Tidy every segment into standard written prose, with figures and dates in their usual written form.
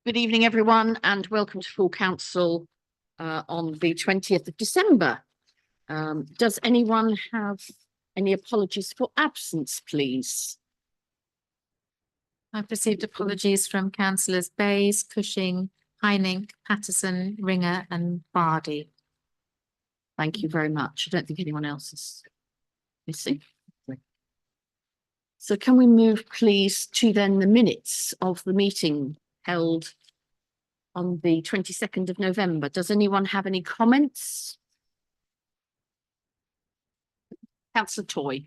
Good evening, everyone, and welcome to full council on the 20th of December. Does anyone have any apologies for absence, please? I've received apologies from councillors Bayes, Cushing, Hynink, Patterson, Ringer and Bardi. Thank you very much. I don't think anyone else is missing. So can we move, please, to then the minutes of the meeting held on the 22nd of November. Does anyone have any comments? Councillor Toy.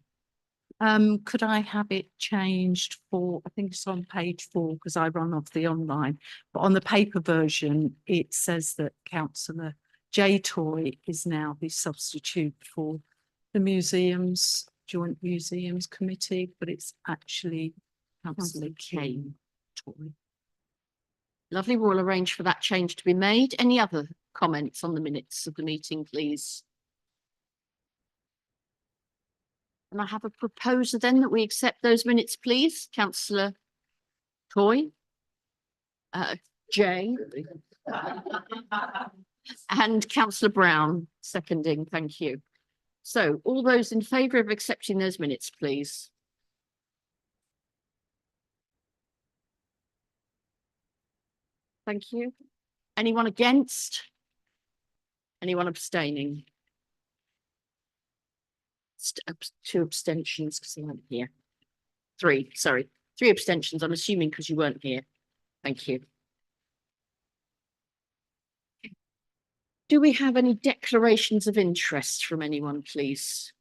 Could I have it changed for, I think it's on page 4 because I run off the online, but on the paper version, it says that Councillor J Toy is now the substitute for the museums, Joint Museums Committee, but it's actually Councillor Kane Toy. Lovely. We'll arrange for that change to be made. Any other comments on the minutes of the meeting, please? And I have a proposer then that we accept those minutes, please. Councillor Toy, Jay, and Councillor Brown seconding. Thank you. So all those in favour of accepting those minutes, please. Thank you. Anyone against? Anyone abstaining? 2 abstentions because they weren't here. 3, sorry. 3 abstentions, I'm assuming because you weren't here. Thank you. Do we have any declarations of interest from anyone, please?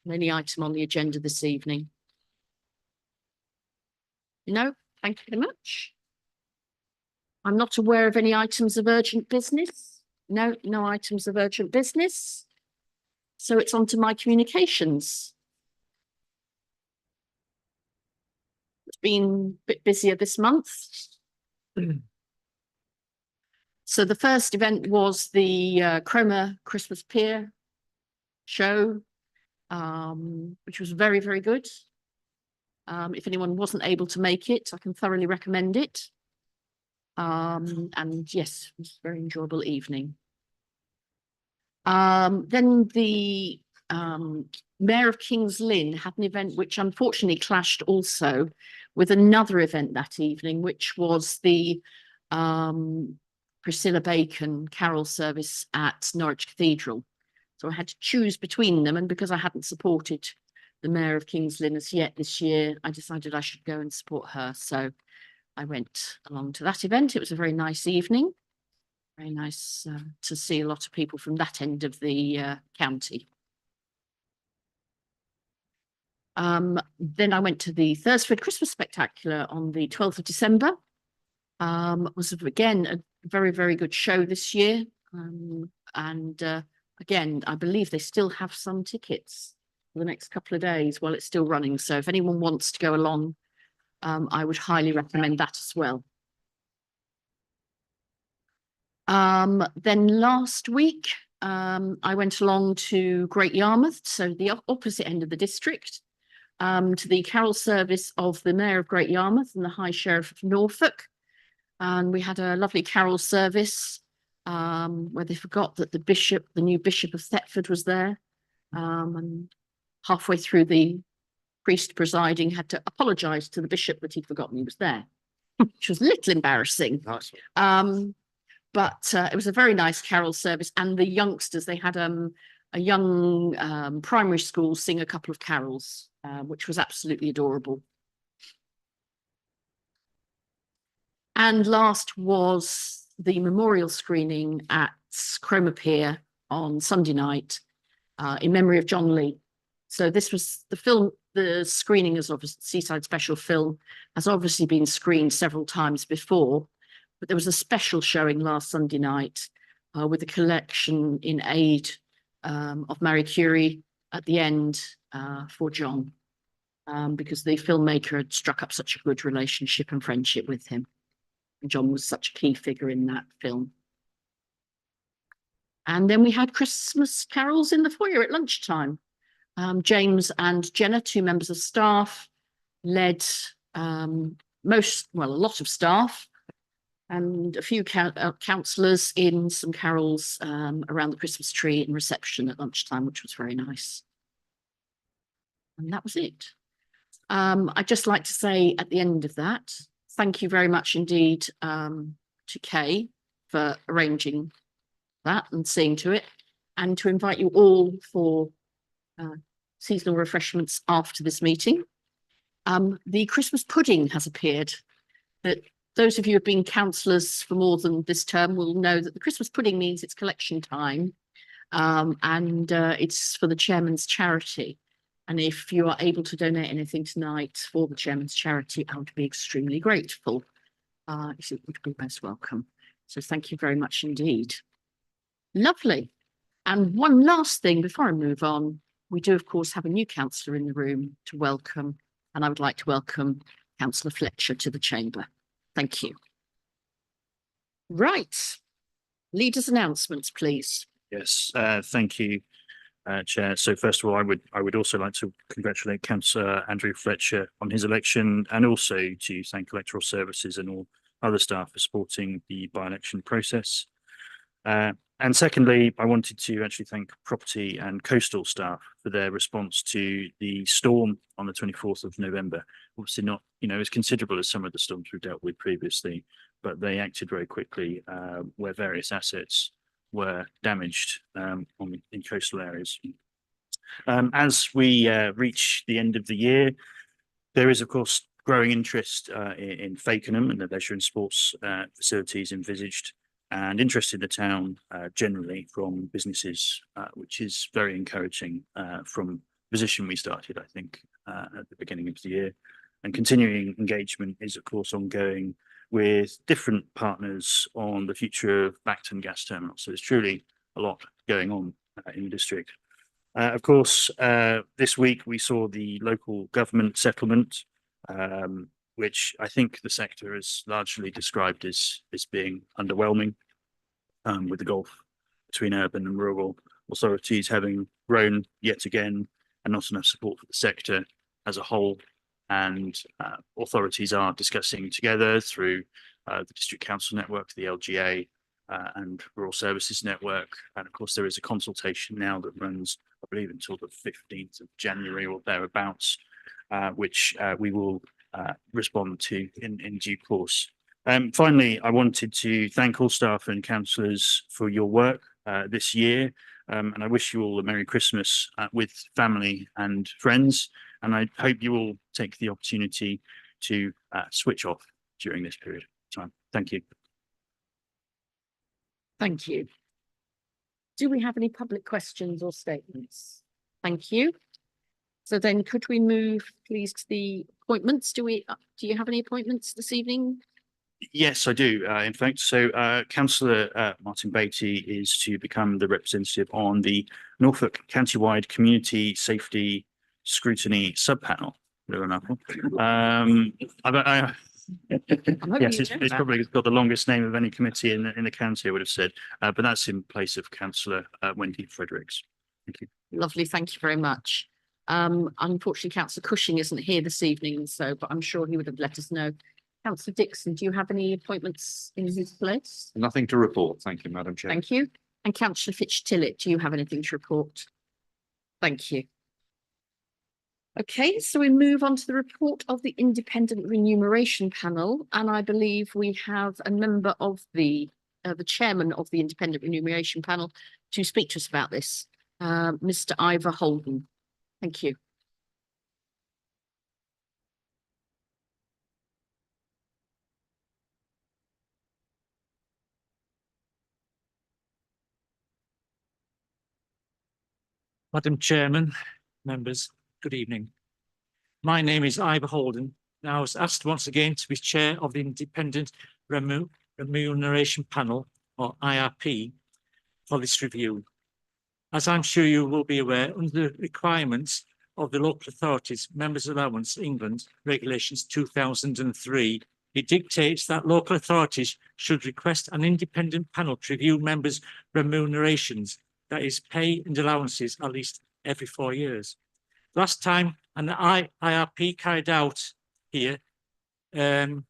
Any item on the agenda this evening? No, thank you very much. I'm not aware of any items of urgent business. No items of urgent business. So it's on to my communications. It's been a bit busier this month. So the first event was the Cromer Christmas Pier show, which was very, very good. If anyone wasn't able to make it, I can thoroughly recommend it. And yes, it was a very enjoyable evening. Then the Mayor of King's Lynn had an event which unfortunately clashed also with another event that evening, which was the Priscilla Bacon carol service at Norwich Cathedral. So I had to choose between them, and because I hadn't supported the Mayor of King's Lynn as yet this year, I decided I should go and support her. So I went along to that event. It was a very nice evening. Very nice to see a lot of people from that end of the county. Then I went to the Thursford Christmas Spectacular on the 12th of December. It was again a very, very good show this year. Again, I believe they still have some tickets for the next couple of days while it's still running. So if anyone wants to go along, I would highly recommend that as well. Then last week, I went along to Great Yarmouth, so the opposite end of the district, to the carol service of the Mayor of Great Yarmouth and the High Sheriff of Norfolk. And we had a lovely carol service where they forgot that the new Bishop of Thetford was there. And halfway through, the priest presiding had to apologise to the bishop that he'd forgotten he was there, which was a little embarrassing. Nice. But it was a very nice carol service, and the youngsters, they had a young primary school sing a couple of carols, which was absolutely adorable. And last was the memorial screening at Cromer Pier on Sunday night in memory of John Lee. So this was the film, the screening is obviously Seaside Special Film, has obviously been screened several times before, but there was a special showing last Sunday night with a collection in aid of Marie Curie at the end for John, because the filmmaker had struck up such a good relationship and friendship with him. And John was such a key figure in that film. And then we had Christmas carols in the foyer at lunchtime. James and Jenna, 2 members of staff, led a lot of staff and a few councillors in some carols around the Christmas tree and reception at lunchtime, which was very nice. And that was it. I'd just like to say at the end of that, thank you very much indeed to Kay for arranging that and seeing to it, and to invite you all for seasonal refreshments after this meeting. The Christmas pudding has appeared. That those of you who have been councillors for more than this term will know that the Christmas pudding means it's collection time, and it's for the chairman's charity. And if you are able to donate anything tonight for the chairman's charity, I would be extremely grateful. It would be most welcome. So thank you very much indeed. Lovely. And one last thing before I move on, we do of course have a new councillor in the room to welcome, and I would like to welcome Councillor Fletcher to the chamber. Thank you. Right. Leaders' announcements, please. Yes, thank you, Chair. So first of all, I would also like to congratulate Councillor Andrew Fletcher on his election, and also to thank Electoral Services and all other staff for supporting the by-election process. And secondly, I wanted to actually thank property and coastal staff for their response to the storm on the 24th of November. Obviously not, as considerable as some of the storms we've dealt with previously, but they acted very quickly where various assets were damaged in coastal areas. As we reach the end of the year, there is of course growing interest in Fakenham and the leisure and sports facilities envisaged, and interest in the town generally from businesses, which is very encouraging from the position we started, I think, at the beginning of the year. And continuing engagement is of course ongoing with different partners on the future of Bacton Gas Terminal. So there's truly a lot going on in the district. Of course, this week we saw the local government settlement, which I think the sector has largely described as being underwhelming, with the gulf between urban and rural authorities having grown yet again, and not enough support for the sector as a whole. And authorities are discussing together through the District Council Network, the LGA, and Rural Services Network. And of course, there is a consultation now that runs, I believe, until the 15th of January or thereabouts, which we will respond to in due course. Finally, I wanted to thank all staff and councillors for your work this year, and I wish you all a Merry Christmas with family and friends, and I hope you will take the opportunity to switch off during this period of time. Thank you. Thank you. Do we have any public questions or statements? Thank you. So then could we move please to the appointments? Do you have any appointments this evening? Yes, I do. In fact, so Councillor Martin Beattie is to become the representative on the Norfolk County-wide Community Safety Scrutiny Subpanel. Yes, it's probably got the longest name of any committee in the county, I would have said, but that's in place of Councillor Wendy Fredericks. Thank you. Lovely, thank you very much. Unfortunately, Councillor Cushing isn't here this evening, but I'm sure he would have let us know. Councillor Dixon, do you have any appointments in his place? Nothing to report. Thank you, Madam Chair. Thank you. And Councillor Fitch-Tillett, do you have anything to report? Thank you. Okay, so we move on to the report of the Independent Remuneration Panel, and I believe we have a member of the chairman of the Independent Remuneration Panel to speak to us about this, Mr. Ivor Holden. Thank you. Madam Chairman, members, good evening. My name is Ivor Holden. Now I was asked once again to be chair of the Independent Remuneration Panel, or IRP, for this review. As I'm sure you will be aware, under the requirements of the Local Authorities Members Allowance England Regulations 2003, it dictates that local authorities should request an independent panel to review members' remunerations, that is, pay and allowances, at least every 4 years. Last time an IRP carried out here and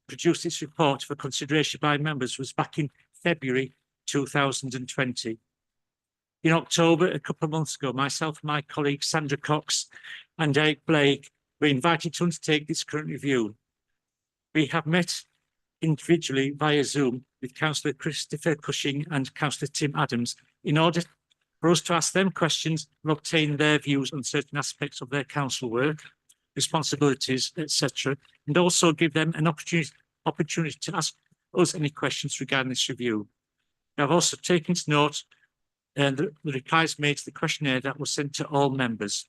produced its report for consideration by members was back in February 2020. In October, a couple of months ago, myself and my colleague Sandra Cox and Eric Blake were invited to undertake this current review. We have met individually via Zoom with Councillor Christopher Cushing and Councillor Tim Adams in order for us to ask them questions and obtain their views on certain aspects of their council work, responsibilities, etc., and also give them an opportunity to ask us any questions regarding this review. I have also taken note and the replies made to the questionnaire that was sent to all members.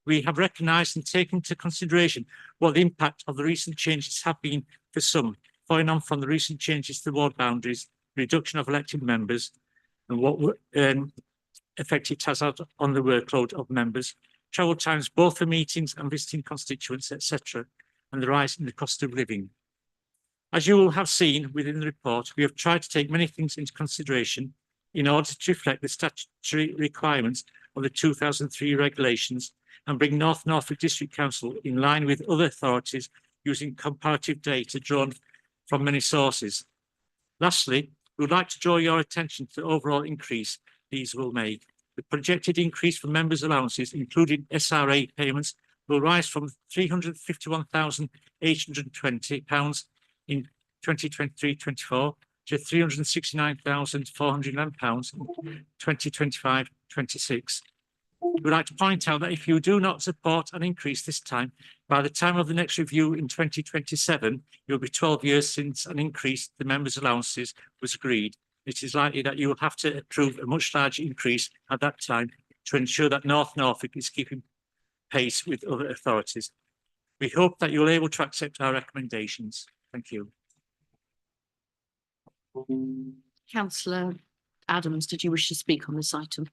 We have recognised and taken into consideration what the impact of the recent changes have been for some, following on from the recent changes to the ward boundaries, reduction of elected members, and what effect it has had on the workload of members, travel times both for meetings and visiting constituents, etc., and the rise in the cost of living. As you will have seen within the report, we have tried to take many things into consideration in order to reflect the statutory requirements of the 2003 regulations and bring North Norfolk District Council in line with other authorities using comparative data drawn from many sources. Lastly, we would like to draw your attention to the overall increase these will make. The projected increase for members' allowances, including SRA payments, will rise from £351,820 in 2023-24 to £369,411 in 2025-26. We would like to point out that if you do not support an increase this time, by the time of the next review in 2027, it will be 12 years since an increase to the members' allowances was agreed. It is likely that you will have to approve a much larger increase at that time to ensure that North Norfolk is keeping pace with other authorities. We hope that you are able to accept our recommendations. Thank you. Councillor Adams, did you wish to speak on this item?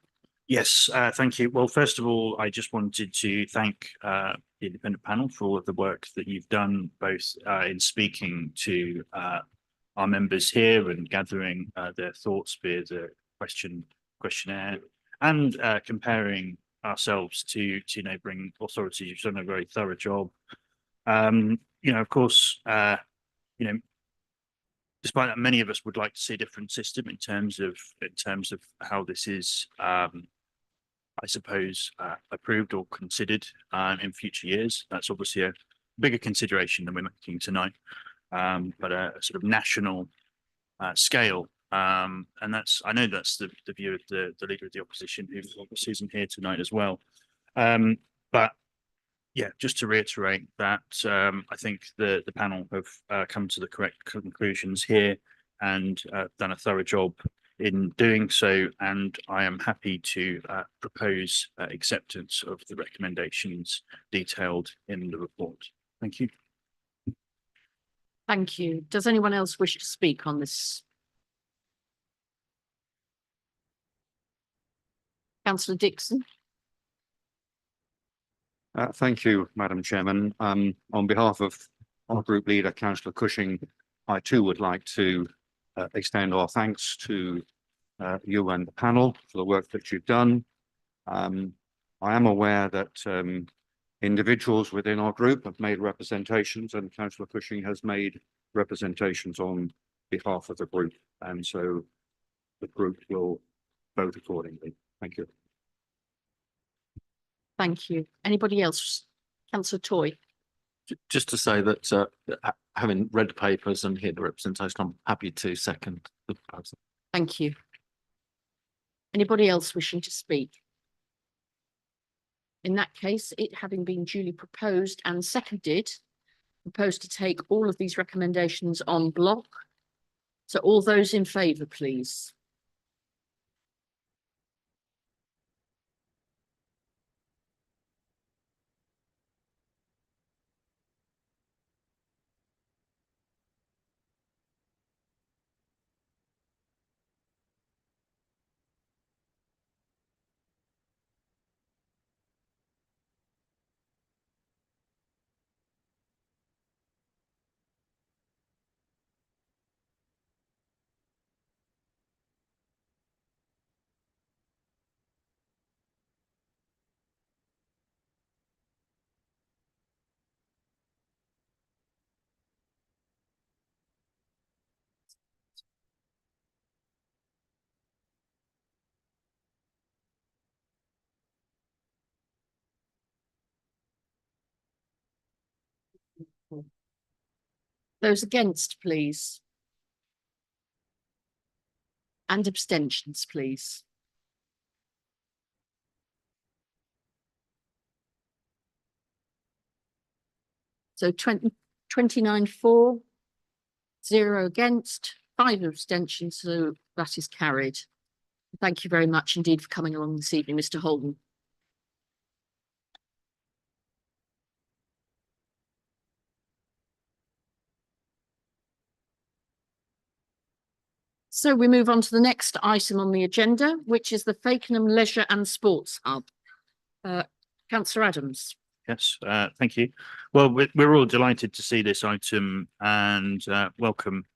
Yes, thank you. Well, first of all, I just wanted to thank the independent panel for all of the work that you've done, both in speaking to our members here and gathering their thoughts via the questionnaire and comparing ourselves to neighbouring authorities. You've done a very thorough job. Of course, despite that, many of us would like to see a different system in terms of how this is, I suppose, approved or considered in future years. That's obviously a bigger consideration than we're making tonight, but a sort of national scale. And I know that's the view of the leader of the opposition, who obviously isn't here tonight as well. But yeah, just to reiterate that I think the panel have come to the correct conclusions here and done a thorough job in doing so, and I am happy to propose acceptance of the recommendations detailed in the report. Thank you. Thank you. Does anyone else wish to speak on this? Councillor Dixon. Thank you, Madam Chairman. On behalf of our group leader, Councillor Cushing, I too would like to extend our thanks to you and the panel for the work that you've done. I am aware that individuals within our group have made representations, and Councillor Cushing has made representations on behalf of the group, and so the group will vote accordingly. Thank you. Thank you. Anybody else? Councillor Toy. Just to say that having read the papers and heard the representation, I'm happy to second the proposal. Thank you. Anybody else wishing to speak? In that case, it having been duly proposed and seconded, propose to take all of these recommendations en bloc. So all those in favour, please. Those against, please. And abstentions, please. So 29 for, 0 against, 5 abstentions, so that is carried. Thank you very much indeed for coming along this evening, Mr. Holden. So we move on to the next item on the agenda, which is the Fakenham Leisure and Sports Hub. Councillor Adams. Yes, thank you. Well, we're all delighted to see this item and welcome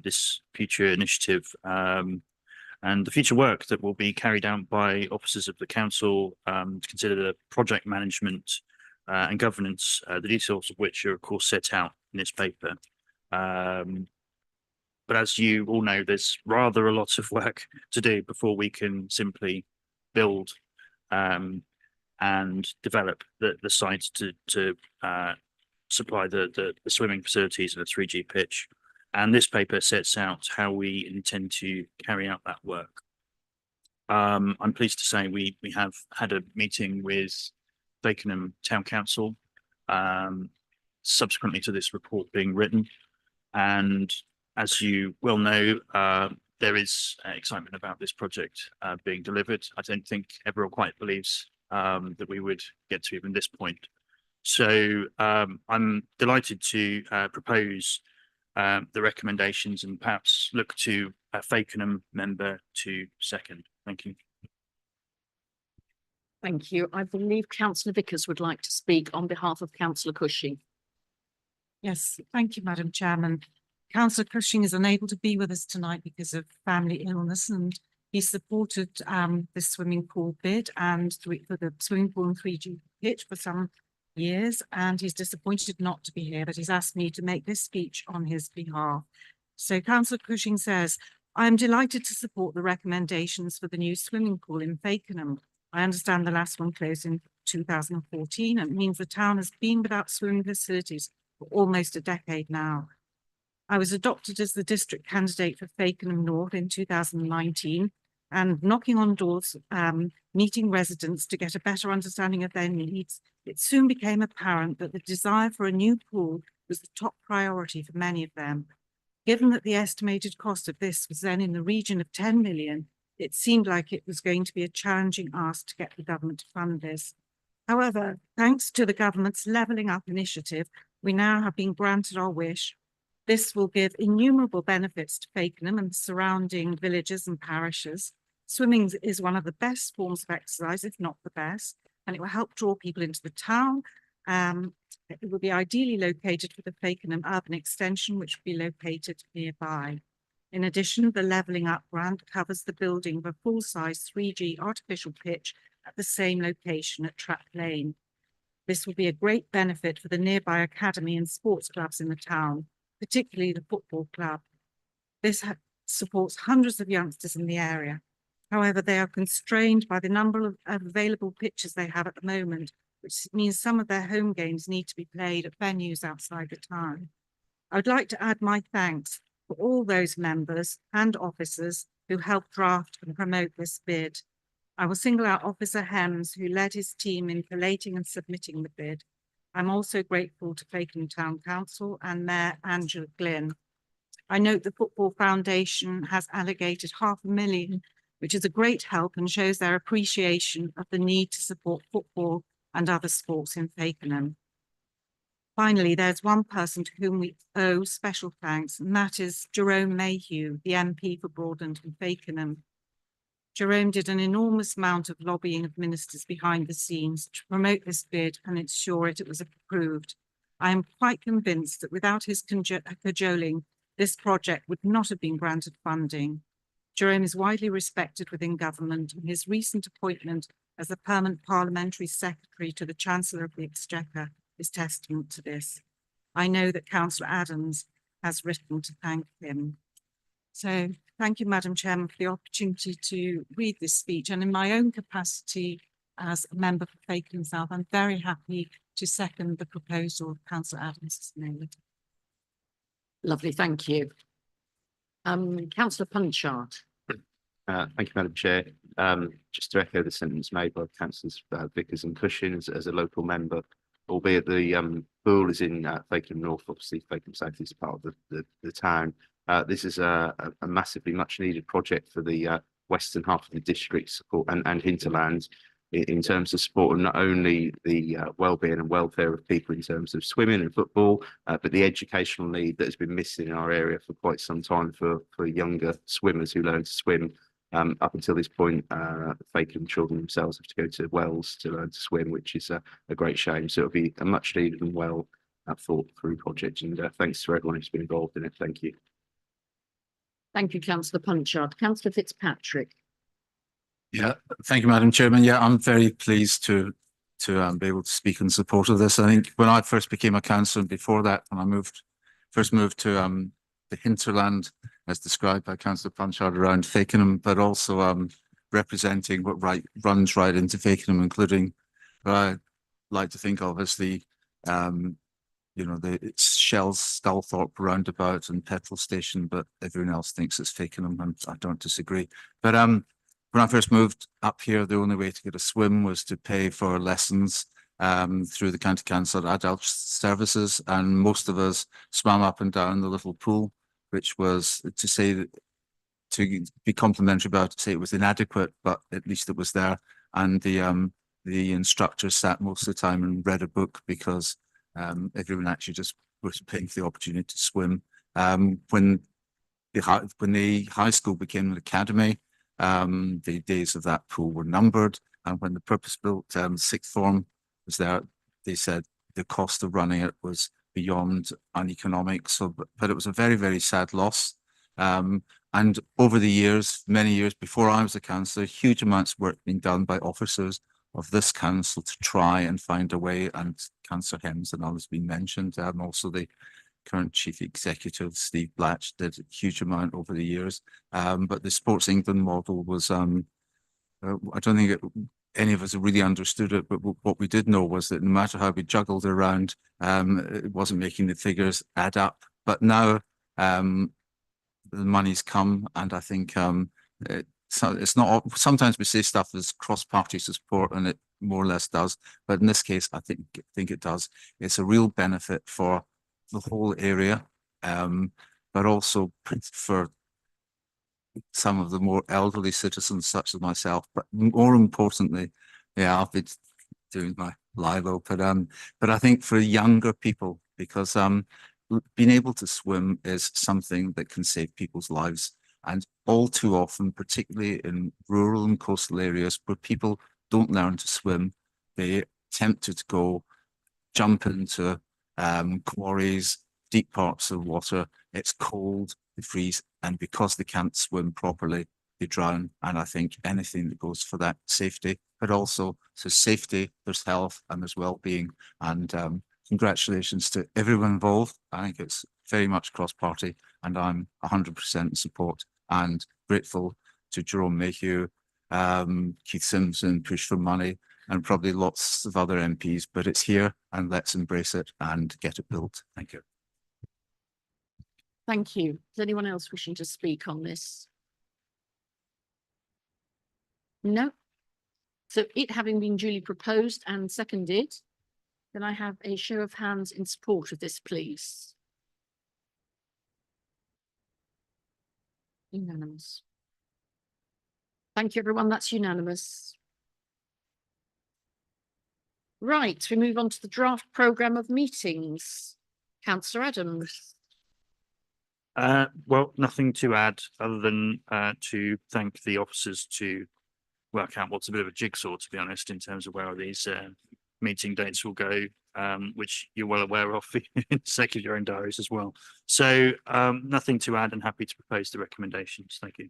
this future initiative and the future work that will be carried out by officers of the council to consider the project management and governance, the details of which are of course set out in this paper. But as you all know, there's rather a lot of work to do before we can simply build and develop the site to supply the swimming facilities and a 3G pitch. And this paper sets out how we intend to carry out that work. I'm pleased to say we have had a meeting with Fakenham Town Council subsequently to this report being written. And as you well know, there is excitement about this project being delivered. I don't think everyone quite believes that we would get to even this point. So I'm delighted to propose the recommendations and perhaps look to a Fakenham member to second. Thank you. Thank you. I believe Councillor Vickers would like to speak on behalf of Councillor Cushing. Yes, thank you, Madam Chairman. Councillor Cushing is unable to be with us tonight because of family illness, and he supported the swimming pool bid and for the swimming pool and 3G pitch for some years, and he's disappointed not to be here, but he's asked me to make this speech on his behalf. So Councillor Cushing says, I am delighted to support the recommendations for the new swimming pool in Fakenham. I understand the last one closed in 2014 and it means the town has been without swimming facilities for almost a decade now. I was adopted as the district candidate for Fakenham North in 2019 and knocking on doors, meeting residents to get a better understanding of their needs. It soon became apparent that the desire for a new pool was the top priority for many of them. Given that the estimated cost of this was then in the region of 10 million, it seemed like it was going to be a challenging ask to get the government to fund this. However, thanks to the government's Levelling Up initiative, we now have been granted our wish. This will give innumerable benefits to Fakenham and surrounding villages and parishes. Swimming is one of the best forms of exercise, if not the best, and it will help draw people into the town. It will be ideally located for the Fakenham Urban Extension, which will be located nearby. In addition, the Levelling Up grant covers the building of a full-size 3G artificial pitch at the same location at Trap Lane. This will be a great benefit for the nearby academy and sports clubs in the town, particularly the football club. This supports hundreds of youngsters in the area. However, they are constrained by the number of available pitches they have at the moment, which means some of their home games need to be played at venues outside the town. I would like to add my thanks for all those members and officers who helped draft and promote this bid. I will single out Officer Hems, who led his team in collating and submitting the bid. I'm also grateful to Fakenham Town Council and Mayor Angela Glynn. I note the Football Foundation has allocated £500,000, which is a great help and shows their appreciation of the need to support football and other sports in Fakenham. Finally, there's one person to whom we owe special thanks, and that is Jerome Mayhew, the MP for Broadland and Fakenham. Jerome did an enormous amount of lobbying of ministers behind the scenes to promote this bid and ensure it was approved. I am quite convinced that without his cajoling, this project would not have been granted funding. Jerome is widely respected within government, and his recent appointment as the permanent parliamentary secretary to the Chancellor of the Exchequer is testament to this. I know that Councillor Adams has written to thank him. So thank you, Madam Chairman, for the opportunity to read this speech. And in my own capacity as a member for Fakenham South, I'm very happy to second the proposal of councillor Adams. Lovely, thank you. Councillor Punchard. Thank you, Madam Chair. Just to echo the sentence made by councillors Vickers and Cushing as a local member, albeit the pool is in Fakenham North, obviously Fakenham South is part of the town. This is a massively much needed project for the western half of the district support and hinterlands in terms of supporting not only the well-being and welfare of people in terms of swimming and football, but the educational need that has been missing in our area for quite some time for younger swimmers who learn to swim. Up until this point, Fakenham children themselves have to go to wells to learn to swim, which is a great shame. So it'll be a much needed and well thought through project. And thanks to everyone who's been involved in it. Thank you. Thank you, Councillor Punchard. Councillor Fitzpatrick. Yeah, thank you, Madam Chairman. Yeah, I'm very pleased to be able to speak in support of this. I think when I first became a councillor, and before that, when I first moved to the hinterland, as described by Councillor Punchard around Fakenham, but also representing what runs right into Fakenham, including what I like to think of as the it's Shell's Stalthorpe roundabout and petrol station, but everyone else thinks it's Fakenham, and I don't disagree. But when I first moved up here, the only way to get a swim was to pay for lessons through the County Council Adult Services, and most of us swam up and down the little pool, which was to say that, to be complimentary about, to say it was inadequate, but at least it was there. And the instructor sat most of the time and read a book because everyone actually just was paying for the opportunity to swim. When the high school became an academy, the days of that pool were numbered, and when the purpose-built sixth form was there, they said the cost of running it was beyond uneconomic. So, but it was a very, very sad loss. And over the years, many years before I was a councillor, huge amounts of work being done by officers of this council to try and find a way, and Councillor Hems and others being mentioned. Also the current chief executive, Steve Blatch, did a huge amount over the years. But the Sports England model was, I don't think any of us really understood it, but what we did know was that no matter how we juggled around, it wasn't making the figures add up. But now the money's come, and I think so it's not, sometimes we say stuff as cross-party support, and it more or less does, but in this case, I think it does. It's a real benefit for the whole area, but also for some of the more elderly citizens such as myself. But more importantly, yeah, I've been doing my Lilo, but I think for younger people, because being able to swim is something that can save people's lives. And all too often, particularly in rural and coastal areas where people don't learn to swim, they attempt to go jump into quarries, deep parts of water. It's cold, they freeze, and because they can't swim properly, they drown. And I think anything that goes for that safety, but also so safety, there's health and there's well-being. And congratulations to everyone involved. I think it's very much cross-party, and I'm 100% in support, and grateful to Jerome Mayhew, Keith Simpson, Push for Money, and probably lots of other MPs, but it's here, and let's embrace it and get it built. Thank you. Thank you. Is anyone else wishing to speak on this? No. So it having been duly proposed and seconded, can I have a show of hands in support of this, please? Unanimous. Thank you, everyone. That's unanimous. Right, we move on to the draft programme of meetings. Councillor Adams. Well, nothing to add other than to thank the officers to work out what's a bit of a jigsaw, to be honest, in terms of where these meeting dates will go, which you're well aware of in the sake of your own diaries as well. So nothing to add, and happy to propose the recommendations. Thank you.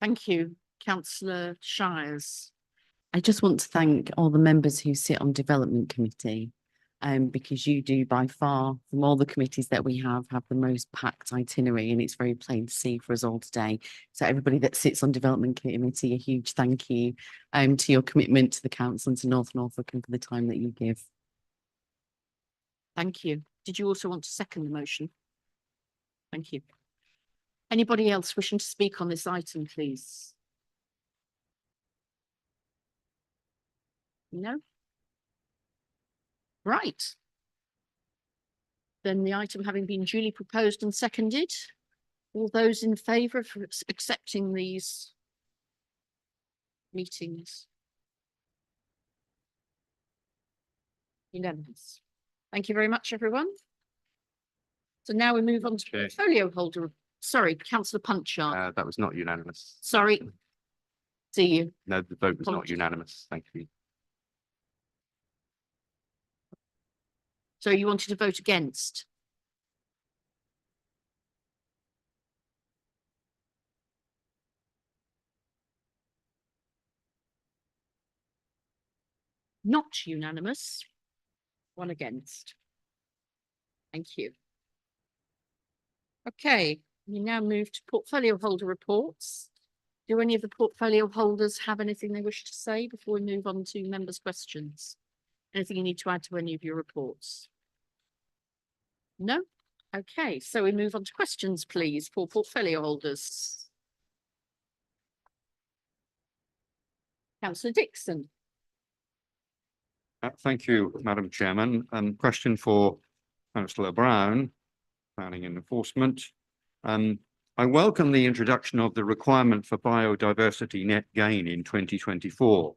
Thank you. Councillor Shires. I just want to thank all the members who sit on Development Committee. because you do by far, from all the committees that we have the most packed itinerary, and it's very plain to see for us all today. So everybody that sits on Development Committee, a huge thank you to your commitment to the council and to North Norfolk and for the time that you give. Thank you. Did you also want to second the motion? Thank you. Anybody else wishing to speak on this item, please? No? Right. Then the item having been duly proposed and seconded, all those in favour of accepting these meetings? Unanimous. Thank you very much, everyone. So now we move on to Chair. portfolio holder. Sorry, councillor Punchard. That was not unanimous. Sorry. See you. No, the vote was not Apologies. unanimous. Thank you. So you wanted to vote against? Not unanimous. One against. Thank you. Okay, we now move to portfolio holder reports. Do any of the portfolio holders have anything they wish to say before we move on to members' questions? Anything you need to add to any of your reports? No? Okay, so we move on to questions, please, for portfolio holders. Councillor Dixon. Thank you, Madam Chairman. Question for Councillor Brown, Planning and Enforcement. I welcome the introduction of the requirement for biodiversity net gain in 2024.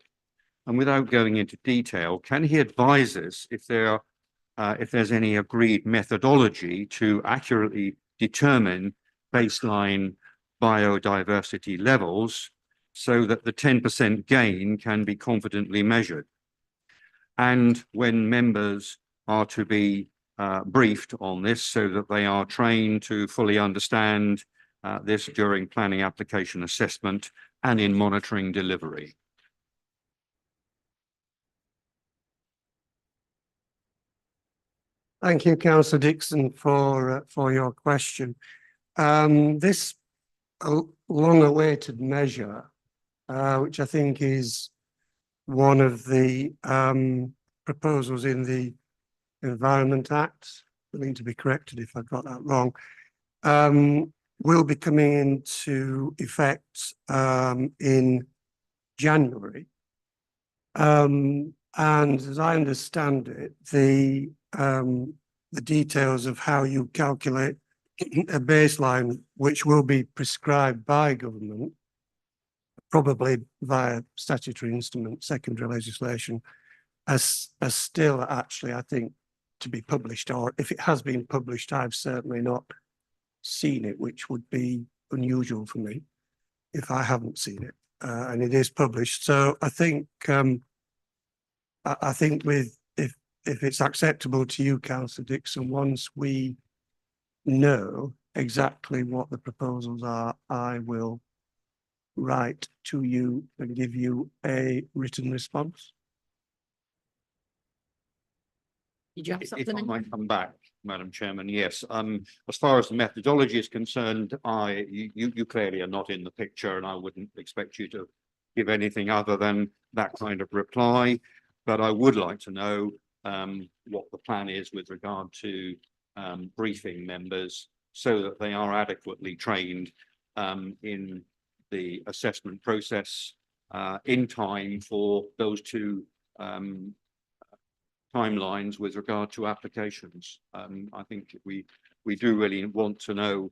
And without going into detail, can he advise us if there's any agreed methodology to accurately determine baseline biodiversity levels so that the 10% gain can be confidently measured? And when members are to be briefed on this so that they are trained to fully understand this during planning application assessment and in monitoring delivery. Thank you, Councillor Dixon, for your question. This long-awaited measure, which I think is one of the proposals in the Environment Act, I need to be corrected if I got that wrong, will be coming into effect in January. And as I understand it, the details of how you calculate a baseline, which will be prescribed by government, probably via statutory instrument, secondary legislation, as still actually, I think, to be published, or if it has been published, I've certainly not seen it, which would be unusual for me if I haven't seen it, and it is published. So I think with if it's acceptable to you, Councillor Dixon, once we know exactly what the proposals are, I will write to you and give you a written response. Did you have If something? I might come back, Madam Chairman, yes. As far as the methodology is concerned, you clearly are not in the picture, and I wouldn't expect you to give anything other than that kind of reply. But I would like to know what the plan is with regard to briefing members so that they are adequately trained in the assessment process in time for those two timelines with regard to applications. I think we do really want to know,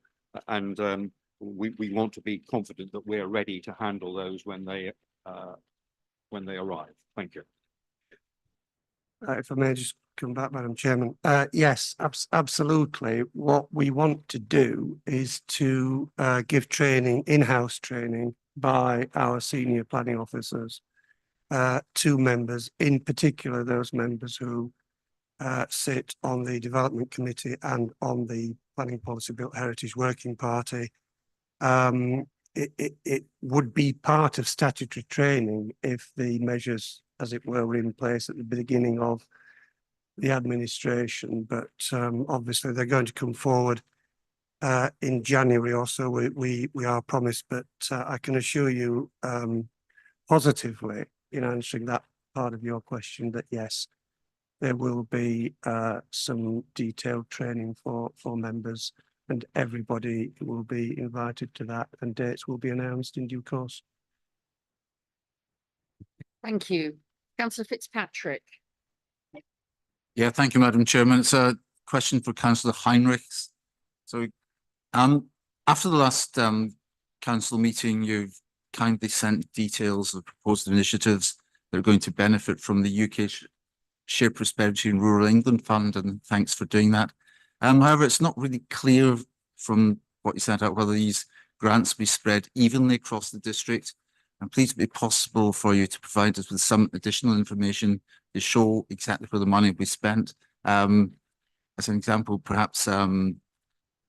and we want to be confident that we're ready to handle those when they arrive. Thank you. If I may just come back, Madam Chairman. Yes, absolutely. What we want to do is to give training, in-house training by our senior planning officers to members, in particular those members who sit on the Development Committee and on the Planning Policy Built Heritage Working Party. It would be part of statutory training if the measures, as it were in place at the beginning of the administration, but obviously they're going to come forward in January or so. We are promised, but I can assure you positively in answering that part of your question that yes, there will be some detailed training for members, and everybody will be invited to that, and dates will be announced in due course. Thank you. Councillor Fitzpatrick. Yeah, thank you, Madam Chairman. It's a question for Councillor Heinrichs. So, after the last council meeting, you've kindly sent details of proposed initiatives that are going to benefit from the UK Shared Prosperity in Rural England Fund, and thanks for doing that. However, it's not really clear from what you sent out whether these grants be spread evenly across the district. And please, be possible for you to provide us with some additional information to show exactly where the money will be spent. As an example, perhaps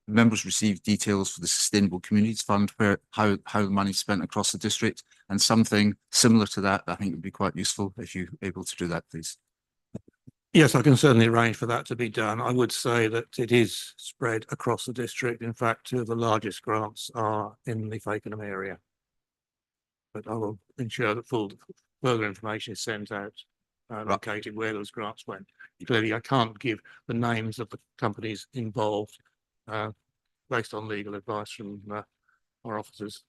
members receive details for the Sustainable Communities Fund, where how the money is spent across the district, and something similar to that. I think would be quite useful if you're able to do that, please. Yes, I can certainly arrange for that to be done. I would say that it is spread across the district. In fact, two of the largest grants are in the Fakenham area. But I will ensure that further information is sent out, locating where those grants went. Clearly, I can't give the names of the companies involved based on legal advice from our officers.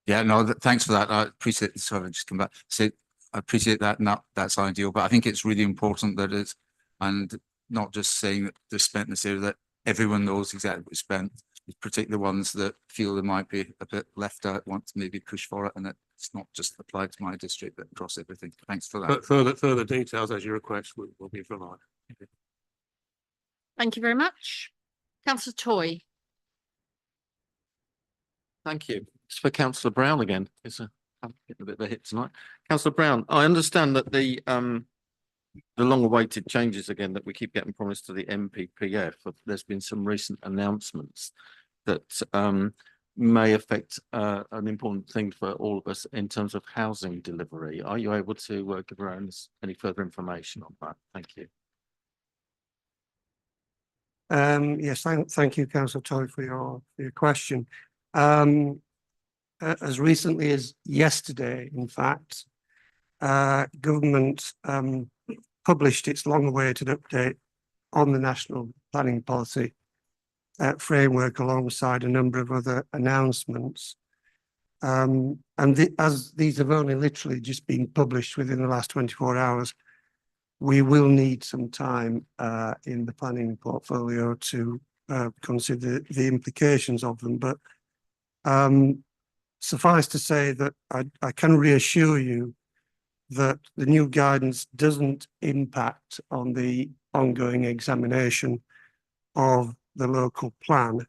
Yeah, no, thanks for that. I appreciate. Sorry, I just come back. So I appreciate that, and that's ideal. But I think it's really important that it's, and not just saying that they're spent in this area, that everyone knows exactly what's spent, particularly ones that feel they might be a bit left out, want to maybe push for it, and it's not just applied to my district, but across everything. Thanks for that. But further details, as you request, will be provided. Thank you very much. Councillor Toy. Thank you. It's for Councillor Brown again. I'm getting a bit of a hit tonight. Councillor Brown, I understand that the long-awaited changes again that we keep getting promised to the MPPF. There's been some recent announcements that may affect an important thing for all of us in terms of housing delivery. Are you able to give around any further information on that? Thank you. Yes, thank you, Councillor Toy, for your question. As recently as yesterday, in fact, government published its long-awaited update on the national planning policy framework alongside a number of other announcements. As these have only literally just been published within the last 24 hours, we will need some time in the planning portfolio to consider the implications of them. But suffice to say that I can reassure you that the new guidance doesn't impact on the ongoing examination of the local plan,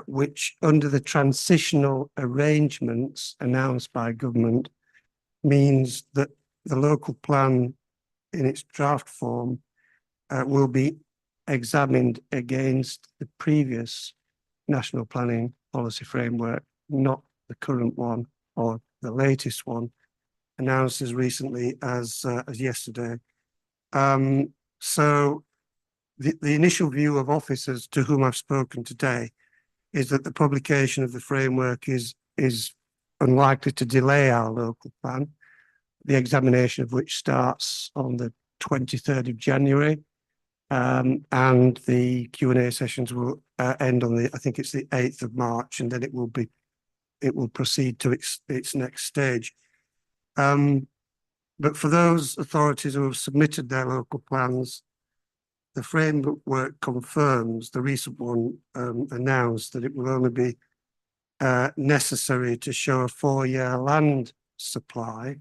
which under the transitional arrangements announced by government means that the local plan in its draft form will be examined against the previous national planning policy framework, not the current one or the latest one, announced as recently as yesterday. So the initial view of officers to whom I've spoken today is that the publication of the framework is unlikely to delay our local plan, the examination of which starts on the 23rd of January. And the Q&A sessions will end on I think it's the 8th of March, and then it will proceed to its next stage. But for those authorities who have submitted their local plans, the framework confirms, the recent one announced that it will only be necessary to show a 4-year land supply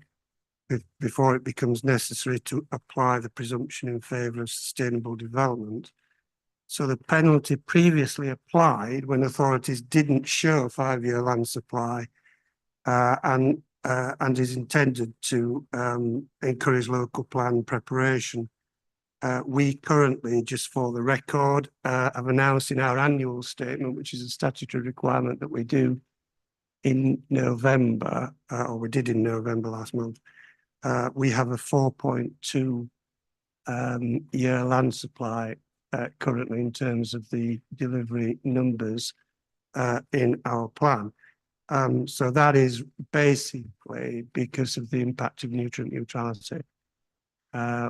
before it becomes necessary to apply the presumption in favour of sustainable development. So the penalty previously applied when authorities didn't show a 5-year land supply and is intended to encourage local plan preparation. We currently, just for the record, have announced in our annual statement, which is a statutory requirement that we do in November, or we did in November last month, we have a 4.2 year land supply currently in terms of the delivery numbers in our plan. So that is basically because of the impact of nutrient neutrality,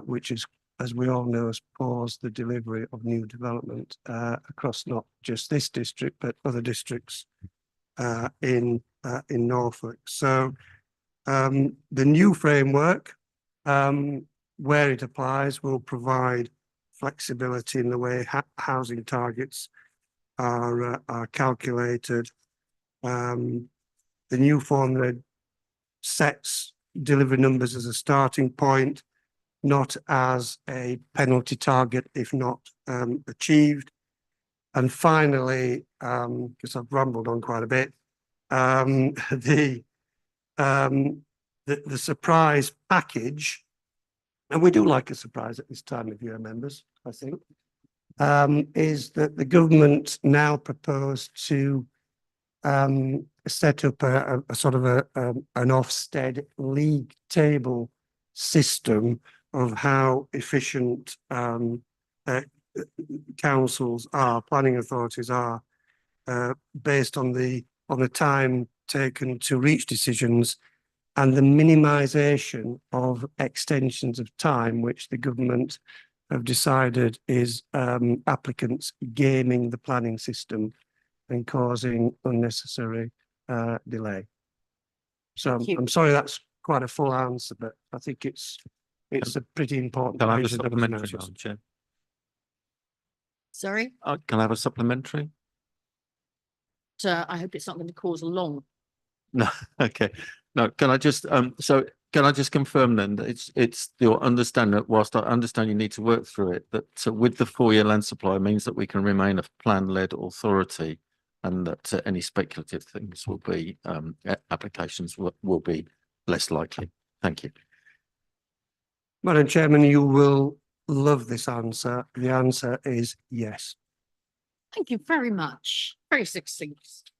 which is, as we all know, has paused the delivery of new development across not just this district, but other districts in Norfolk. So the new framework, where it applies, will provide flexibility in the way housing targets are calculated. The new formula sets delivery numbers as a starting point, not as a penalty target if not achieved. And finally, because I've rambled on quite a bit, the surprise package, and we do like a surprise at this time of year, members, I think, is that the government now proposed to set up a sort of an Ofsted league table system of how efficient councils are, planning authorities are, based on the time taken to reach decisions and the minimisation of extensions of time, which the government have decided is applicants gaming the planning system and causing unnecessary delay. So I'm sorry that's quite a full answer, but I think it's a pretty important. Can I have a provision that was supplementary, noticed. Madam Chair? Sorry, Can I have a supplementary? I hope it's not going to cause a long. No, okay. No, can I just, so can I just confirm then that it's your understanding that whilst I understand you need to work through it, that with the 4-year land supply means that we can remain a plan-led authority and that any speculative things will be, applications will be less likely. Thank you. Madam Chairman, you will love this answer. The answer is yes. Thank you very much. Very succinct.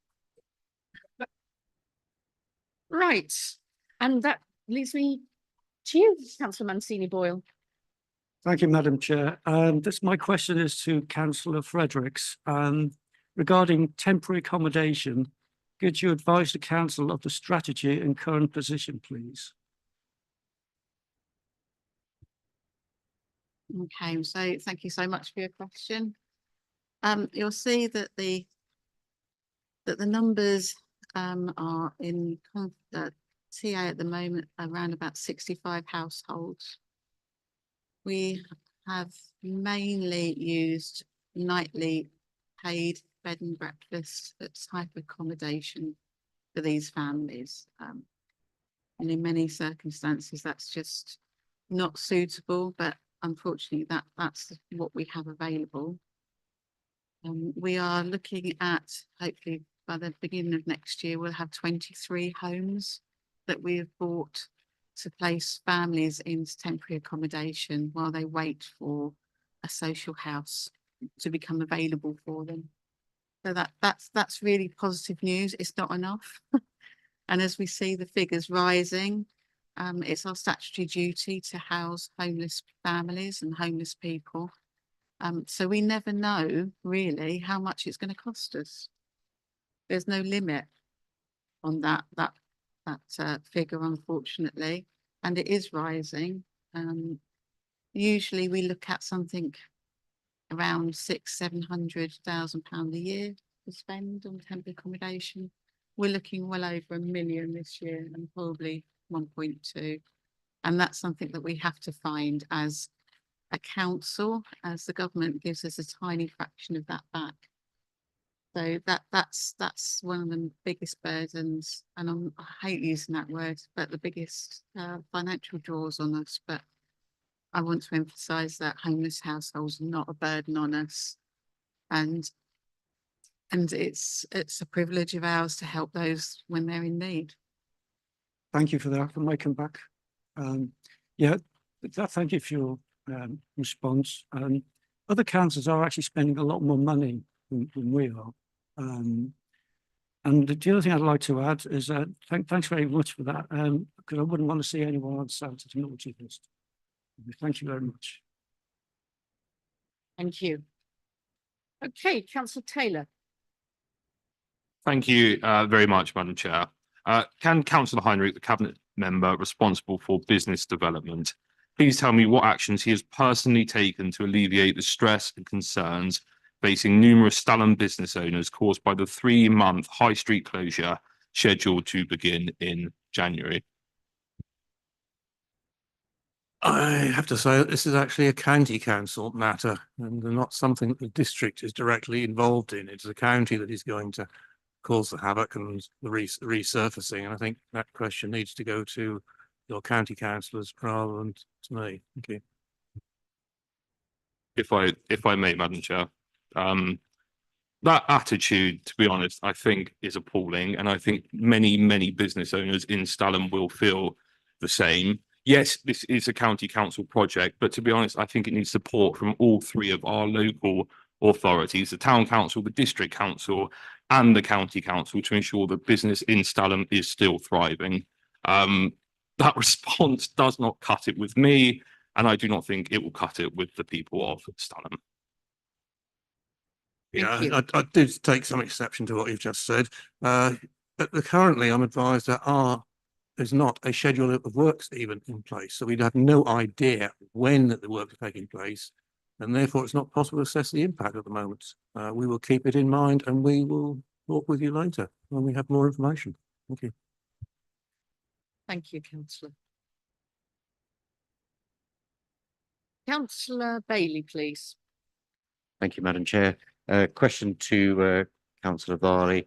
Right, and that leads me to you, Councillor Mancini Boyle. Thank you, Madam Chair. My question is to Councillor Fredericks. Regarding temporary accommodation, could you advise the council of the strategy and current position, please? Okay, so thank you so much for your question. You'll see that the numbers are in TA at the moment around about 65 households. We have mainly used nightly paid bed and breakfast type accommodation for these families. And in many circumstances, that's just not suitable, but unfortunately that's what we have available. We are looking at, hopefully by the beginning of next year, we'll have 23 homes that we have bought to place families into temporary accommodation while they wait for a social house to become available for them. So that's really positive news. It's not enough. And as we see the figures rising, it's our statutory duty to house homeless families and homeless people. So we never know really how much it's going to cost us. There's no limit on that figure, unfortunately, and it is rising. Usually we look at something around £600,000–700,000 a year to spend on temporary accommodation. We're looking well over £1 million this year and probably 1.2. And that's something that we have to find as a council, as the government gives us a tiny fraction of that back. So that's one of the biggest burdens, and I hate using that word, but the biggest financial draws on us. But I want to emphasise that homeless households are not a burden on us, and it's a privilege of ours to help those when they're in need. Thank you for that. I might come back. Yeah, thank you for your response. Other councils are actually spending a lot more money than we are. And the other thing I'd like to add is thanks very much for that, because I wouldn't want to see anyone on Santa's naughty list. Thank you very much. Thank you. Okay, Councillor Taylor. Thank you very much, Madam Chair. Can Councillor Heinrich, the Cabinet member responsible for business development, please tell me what actions he has personally taken to alleviate the stress and concerns facing numerous Stalham business owners caused by the 3-month high street closure scheduled to begin in January? I have to say that this is actually a county council matter and not something that the district is directly involved in. It's the county that is going to cause the havoc and the resurfacing. And I think that question needs to go to your county councillors rather than to me. Thank you. If I may, Madam Chair, that attitude, to be honest, I think is appalling, and I think many business owners in Stalham will feel the same. Yes, this is a county council project, but to be honest, I think it needs support from all 3 of our local authorities, the town council, the district council, and the county council, to ensure that business in Stalham is still thriving. That response does not cut it with me, and I do not think it will cut it with the people of Stalham. Yeah, I do take some exception to what you've just said. But currently, I'm advised there's not a schedule of works even in place, so we'd have no idea when the work is taking place, and therefore it's not possible to assess the impact at the moment. We will keep it in mind, and we will talk with you later when we have more information. Thank you. Thank you, Councillor. Councillor Bailey, please. Thank you, Madam Chair. Question to Councillor Varley.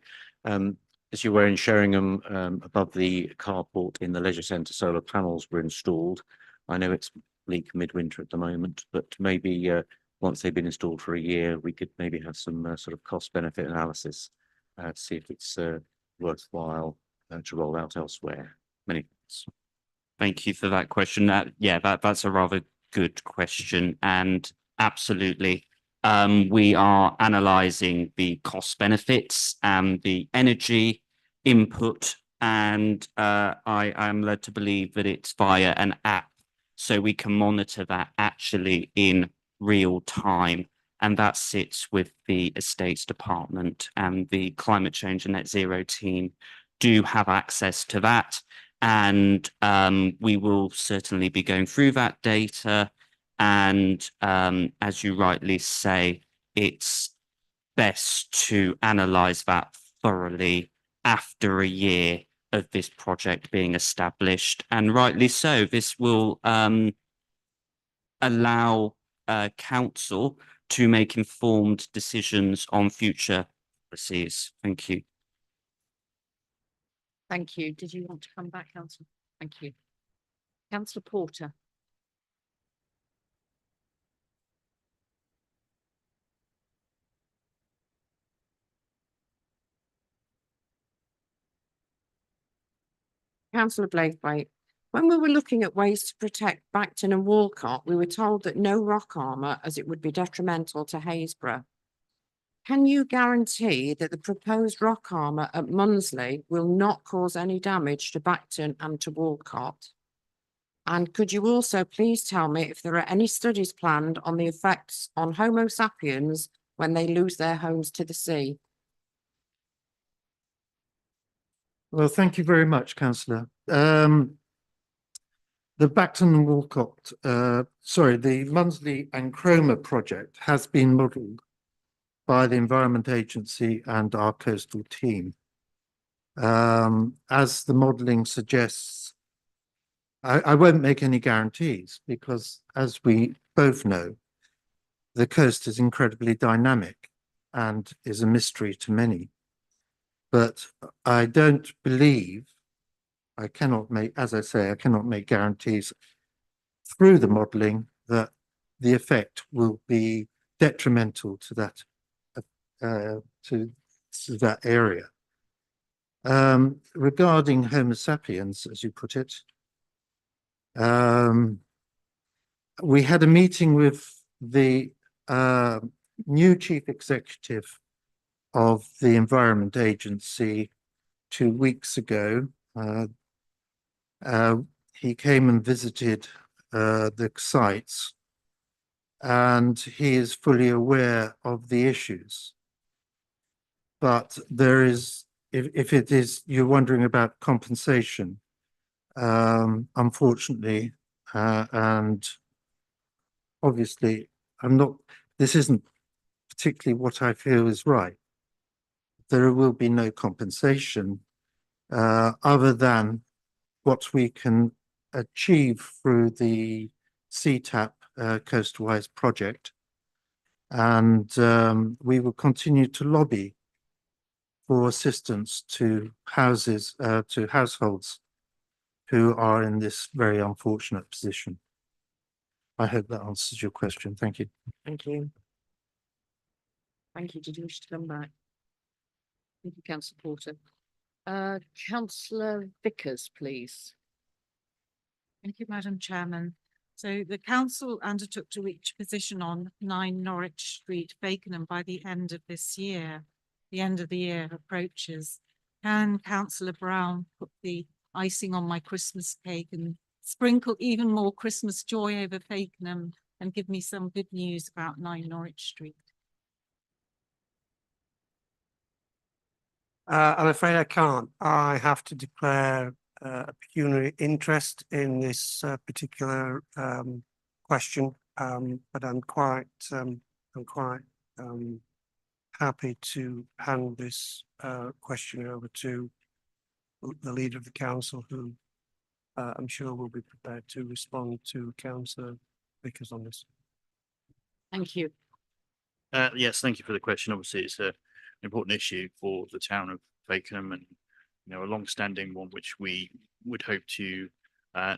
As you were in Sheringham, above the carport in the leisure centre, solar panels were installed. I know it's bleak midwinter at the moment, but maybe once they've been installed for a year, we could maybe have some sort of cost benefit analysis to see if it's worthwhile to roll out elsewhere. Many thanks. Thank you for that question. That's a rather good question, and absolutely. We are analysing the cost benefits and the energy input, and I am led to believe that it's via an app, so we can monitor that actually in real time, and that sits with the Estates Department, and the Climate Change and Net Zero team do have access to that, and we will certainly be going through that data. And as you rightly say, it's best to analyse that thoroughly after a year of this project being established. And rightly so, this will allow council to make informed decisions on future policies. Thank you. Thank you. Did you want to come back, Councillor? Thank you. Councillor Porter. Councillor Blaithwaite, when we were looking at ways to protect Bacton and Walcott, we were told that no rock armour, as it would be detrimental to Haysborough. Can you guarantee that the proposed rock armour at Munsley will not cause any damage to Bacton and to Walcott? And could you also please tell me if there are any studies planned on the effects on Homo sapiens when they lose their homes to the sea? Well, thank you very much, Councillor. The Bacton and Walcott, the Munsley and Cromer project has been modelled by the Environment Agency and our coastal team. As the modelling suggests, I won't make any guarantees because, as we both know, the coast is incredibly dynamic and is a mystery to many. But I don't believe, I cannot make, as I say, I cannot make guarantees through the modelling that the effect will be detrimental to that area. Regarding Homo sapiens, as you put it, we had a meeting with the new chief executive of the Environment Agency 2 weeks ago. He came and visited the sites, and he is fully aware of the issues. But there is, if it is, you're wondering about compensation, unfortunately, and obviously, this isn't particularly what I feel is right. There will be no compensation other than what we can achieve through the CTAP Coastwise project. And we will continue to lobby for assistance to households who are in this very unfortunate position. I hope that answers your question. Thank you. Thank you. Thank you. Did you wish to come back? Thank you, councillor Porter. Councillor Vickers, please. Thank you, Madam Chairman. So the council undertook to reach a position on 9 Norwich Street, Fakenham by the end of this year. The end of the year approaches. Can Councillor Brown put the icing on my Christmas cake and sprinkle even more Christmas joy over Fakenham and give me some good news about 9 Norwich Street? I'm afraid I can't. I have to declare a pecuniary interest in this particular question, but I'm quite happy to hand this question over to the leader of the council, who I'm sure will be prepared to respond to Councillor Vickers on this. Thank you. Yes, thank you for the question. Obviously, it's an important issue for the town of Fakenham, and a long-standing one which we would hope to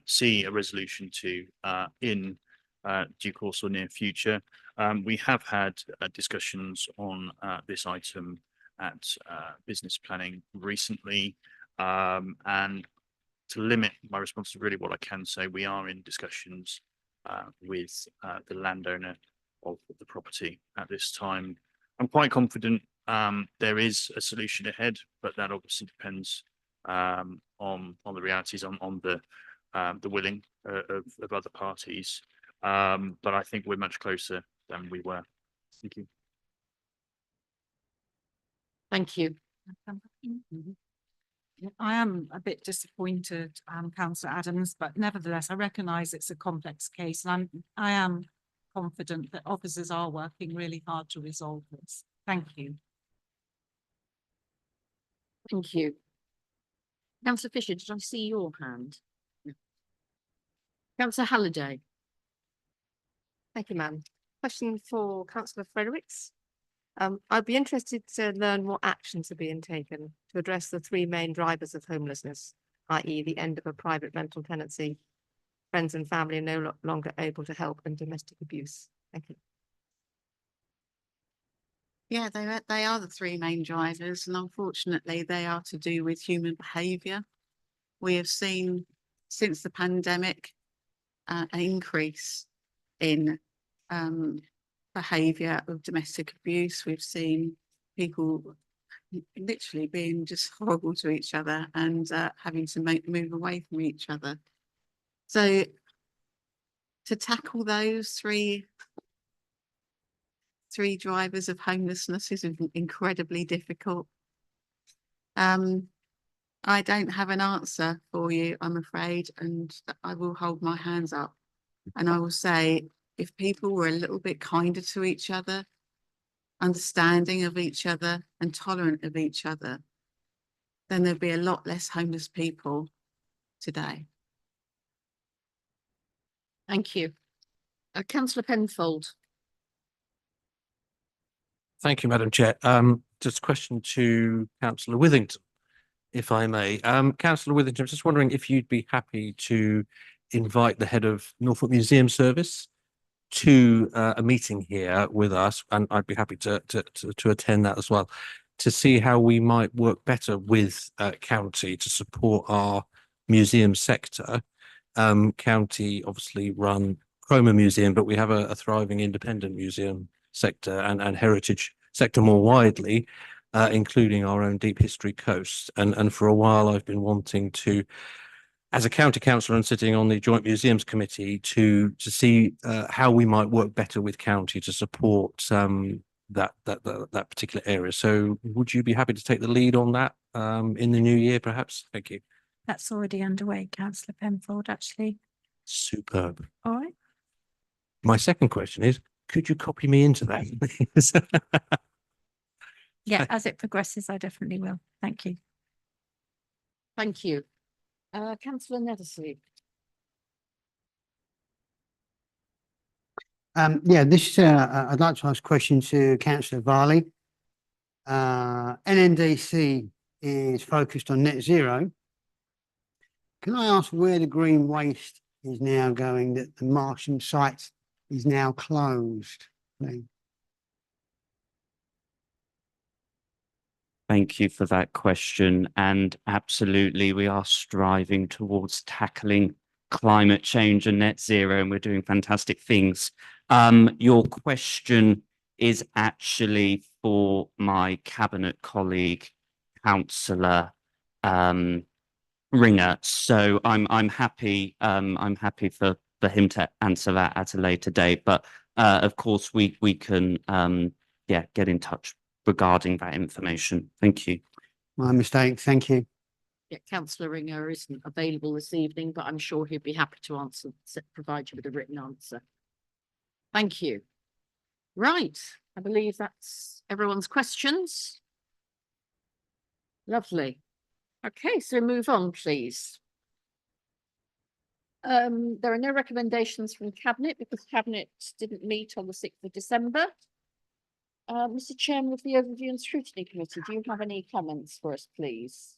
see a resolution to in due course or near future. We have had discussions on this item at business planning recently, and to limit my response to really what I can say, we are in discussions with the landowner of the property at this time. I'm quite confident there is a solution ahead, but that obviously depends on the realities, on the willing of other parties. But I think we're much closer than we were. Thank you. Thank you. I am a bit disappointed, Councillor Adams, but nevertheless, I recognise it's a complex case, and I am confident that officers are working really hard to resolve this. Thank you. Thank you. Councillor Fisher, did I see your hand? No. Councillor Halliday. Thank you, ma'am. Question for Councillor Fredericks. I'd be interested to learn what actions are being taken to address the 3 main drivers of homelessness, i.e. the end of a private rental tenancy, friends and family are no longer able to help, and domestic abuse. Thank you. Yeah, they are the 3 main drivers, and unfortunately they are to do with human behaviour. We have seen since the pandemic an increase in behaviour of domestic abuse. We've seen people literally being just horrible to each other and having to move away from each other. So to tackle those three drivers of homelessness is incredibly difficult. I don't have an answer for you, I'm afraid, and I will hold my hands up. And I will say, if people were a little bit kinder to each other, understanding of each other and tolerant of each other, then there'd be a lot less homeless people today. Thank you. Councillor Penfold. Thank you, Madam Chair. Just a question to Councillor Withington, if I may. Councillor Withington, I'm just wondering if you'd be happy to invite the head of Norfolk Museum Service to a meeting here with us, and I'd be happy to attend that as well, to see how we might work better with county to support our museum sector. County obviously run Cromer Museum, but we have a thriving independent museum sector and heritage sector more widely, including our own deep history coast. And for a while I've been wanting to as a county councillor and sitting on the Joint Museums Committee to see how we might work better with county to support that particular area. So would you be happy to take the lead on that in the new year, perhaps? Thank you. That's already underway, councillor Penfold, actually. Superb. All right. My second question is, could you copy me into that, please? Yeah, as it progresses, I definitely will. Thank you. Thank you. Councillor Nethersley. Yeah, this, I'd like to ask a question to councillor Varley. NNDC is focused on net zero. Can I ask where the green waste is now going, that the Marsham site is now closed, please? Thank you for that question. And absolutely, we are striving towards tackling climate change and net zero, and we're doing fantastic things. Your question is actually for my cabinet colleague, Councillor Ringer. So I'm happy for him to answer that at a later date. But of course, we can get in touch regarding that information. Thank you. My mistake. Thank you. Yeah, Councillor Ringer isn't available this evening, but I'm sure he'd be happy to answer, provide you with a written answer. Thank you. Right, I believe that's everyone's questions. Lovely. Okay, so move on, please. There are no recommendations from Cabinet because Cabinet didn't meet on the 6th of December. Mr. Chairman of the Overview and Scrutiny Committee, do you have any comments for us, please?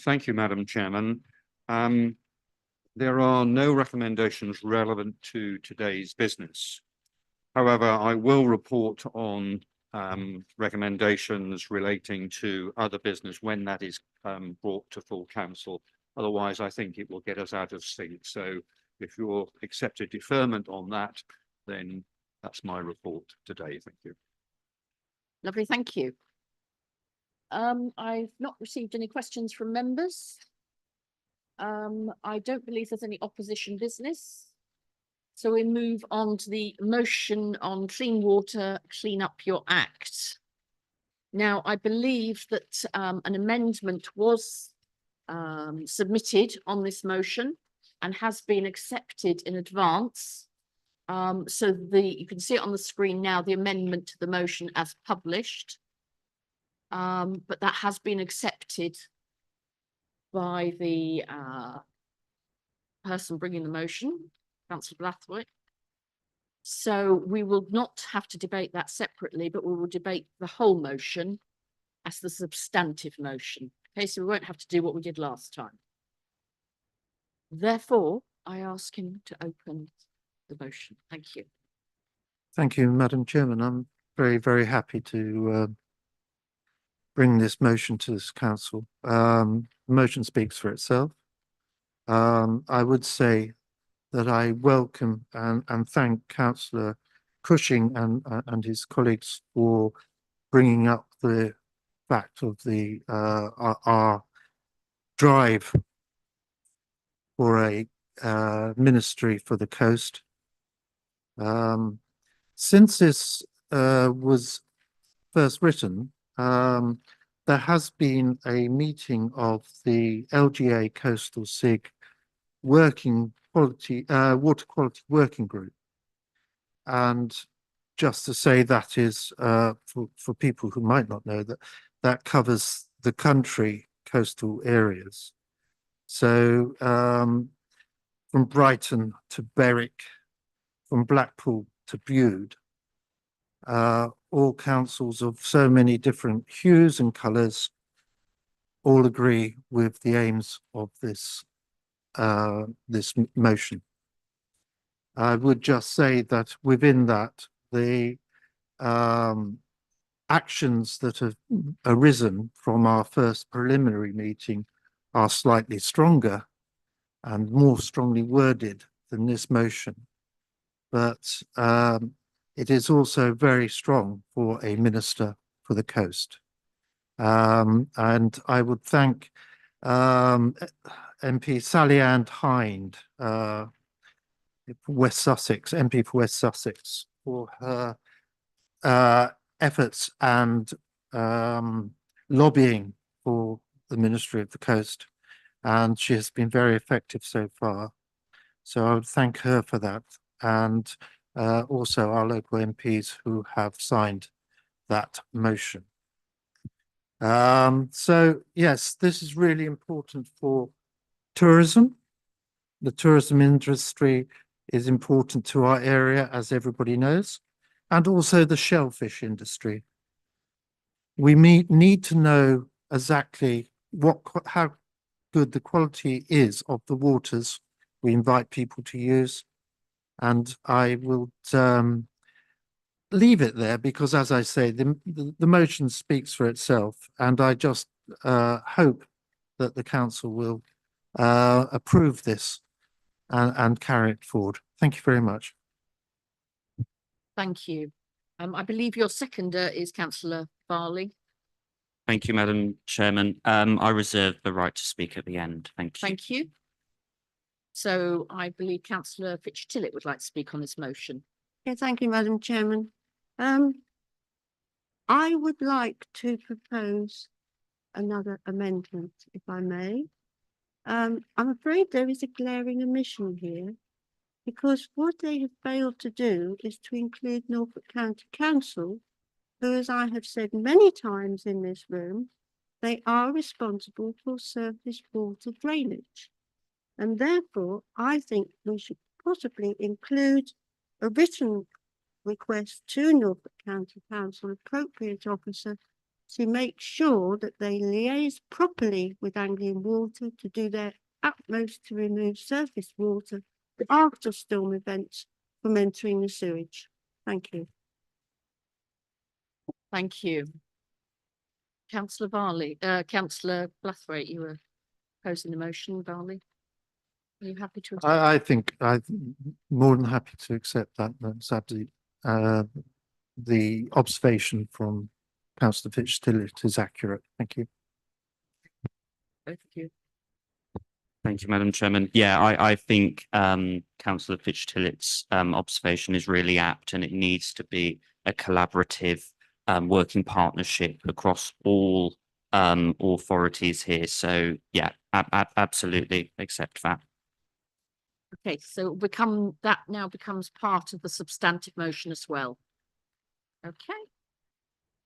Thank you, Madam Chairman. There are no recommendations relevant to today's business. However, I will report on recommendations relating to other business when that is brought to full council. Otherwise, I think it will get us out of sync. So if you'll accept a deferment on that, then that's my report today. Thank you. Lovely, thank you. I've not received any questions from members. I don't believe there's any opposition business. So we move on to the motion on Clean Water, Clean Up Your Act. Now, I believe that an amendment was submitted on this motion and has been accepted in advance. So you can see it on the screen now, the amendment to the motion as published. But that has been accepted by the person bringing the motion, Councillor Blathwaite. So we will not have to debate that separately, but we will debate the whole motion as the substantive motion. Okay, so we won't have to do what we did last time. Therefore, I ask him to open the motion. Thank you. Thank you, Madam Chairman. I'm very, very happy to bring this motion to this council. The motion speaks for itself. I would say that I welcome and thank Councillor Cushing and his colleagues for bringing up the fact of the our drive for a ministry for the coast. Since this was first written, there has been a meeting of the LGA Coastal SIG water quality working group. And just to say that is for people who might not know, that covers the country coastal areas. So from Brighton to Berwick, from Blackpool to Bude, all councils of so many different hues and colours all agree with the aims of this motion. I would just say that within that, the actions that have arisen from our first preliminary meeting are slightly stronger and more strongly worded than this motion. But it is also very strong for a minister for the coast. And I would thank MP Sally Ann Hind, West Sussex, MP for West Sussex, for her efforts and lobbying for the Ministry of the Coast. And she has been very effective so far. So I would thank her for that. And also our local MPs who have signed that motion. So yes, this is really important for tourism. The tourism industry is important to our area, as everybody knows, and also the shellfish industry. We need to know exactly how good the quality is of the waters we invite people to use. And I will leave it there because, as I say, the motion speaks for itself. And I just hope that the council will approve this and carry it forward. Thank you very much. Thank you. I believe your seconder is councillor Farley. Thank you, Madam Chairman. I reserve the right to speak at the end. Thank you. Thank you. So I believe councillor Fitch-Tillett would like to speak on this motion. Yeah, thank you, Madam Chairman. I would like to propose another amendment, if I may. I'm afraid there is a glaring omission here, because what they have failed to do is to include Norfolk County Council, who, as I have said many times in this room, they are responsible for surface water drainage. And therefore, I think we should possibly include a written request to Norfolk County Council appropriate officer to make sure that they liaise properly with Anglian Water to do their utmost to remove surface water after storm events from entering the sewage. Thank you. Thank you. Councillor Varley, Councillor Blathwaite, you were posing the motion, Varley. Are you happy to? I think I'm more than happy to accept that. That's absolutely the observation from Councillor Fitch-Tillett is accurate. Thank you. Both of you. Thank you, Madam Chairman. Yeah, I think Councillor Fitch-Tillett's observation is really apt, and it needs to be a collaborative working partnership across all authorities here. So yeah, absolutely accept that. Okay, so that now becomes part of the substantive motion as well. Okay.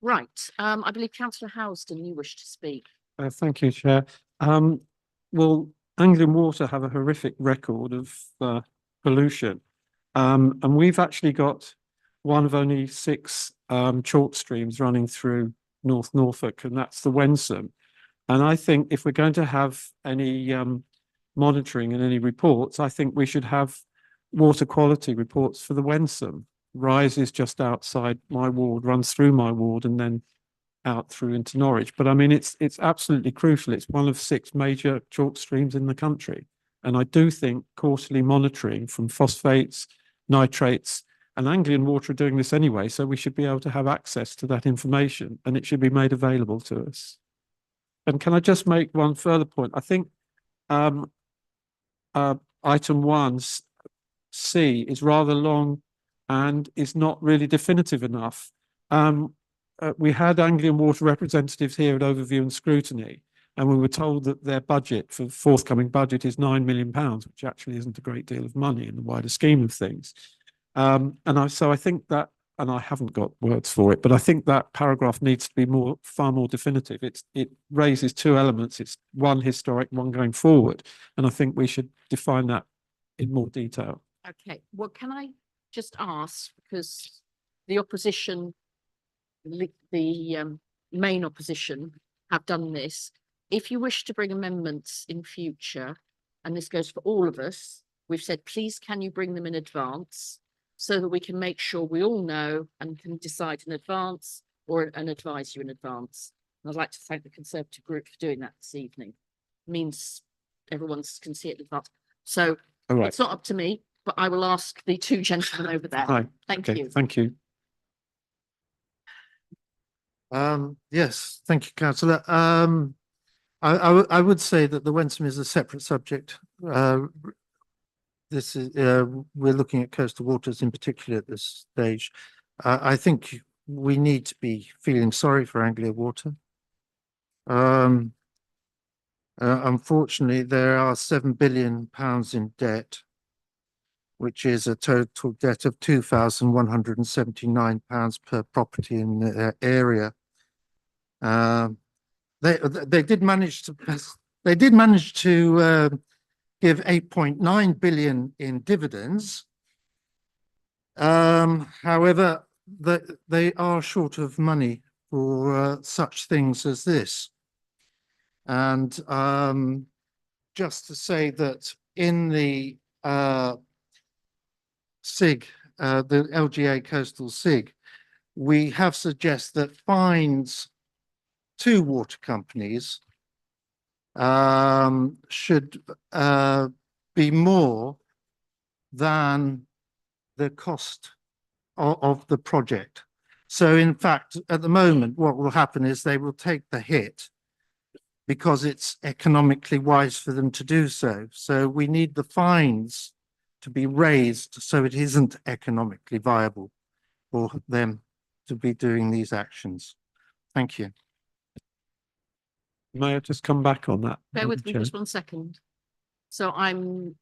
Right, I believe councillor Housden, you wish to speak. Thank you, Chair. Well, Anglian Water have a horrific record of pollution. And we've actually got one of only 6 chalk streams running through North Norfolk, and that's the Wensum. And I think if we're going to have any monitoring and any reports, I think we should have water quality reports for the Wensum. Rise is just outside my ward, runs through my ward and then out through into Norwich. But I mean, it's absolutely crucial. It's one of 6 major chalk streams in the country. And I do think quarterly monitoring from phosphates, nitrates, and Anglian Water are doing this anyway, so we should be able to have access to that information and it should be made available to us. And can I just make one further point? I think item 1C is rather long and is not really definitive enough. We had Anglian Water representatives here at overview and scrutiny, and we were told that their budget for the forthcoming budget is £9 million, which actually isn't a great deal of money in the wider scheme of things. So I think that, and I haven't got words for it, but I think that paragraph needs to be far more definitive. It raises 2 elements. It's one historic, one going forward. And I think we should define that in more detail. Okay, well, can I just ask, because the opposition, the main opposition have done this. If you wish to bring amendments in future, and this goes for all of us, we've said, please, can you bring them in advance so that we can make sure we all know and can decide in advance and advise you in advance. And I'd like to thank the Conservative group for doing that this evening. It means everyone can see it in advance. So it's not up to me, but I will ask the 2 gentlemen over there. Hi. Thank Okay, you. thank you. Yes, thank you, councillor. I would say that the Wensum is a separate subject. This is, we're looking at coastal waters in particular at this stage. I think we need to be feeling sorry for Anglia Water. Unfortunately, there are £7 billion in debt, which is a total debt of £2,179 per property in the area. They did manage to give 8.9 billion in dividends. However, they are short of money for such things as this. And just to say that in the SIG, the LGA Coastal SIG, we have suggested that fines to water companies should be more than the cost of the project. So in fact, at the moment, what will happen is they will take the hit because it's economically wise for them to do so. So we need the fines to be raised so it isn't economically viable for them to be doing these actions. Thank you. May I just come back on that? Bear with me Madam just Chair? 1 second. So I'm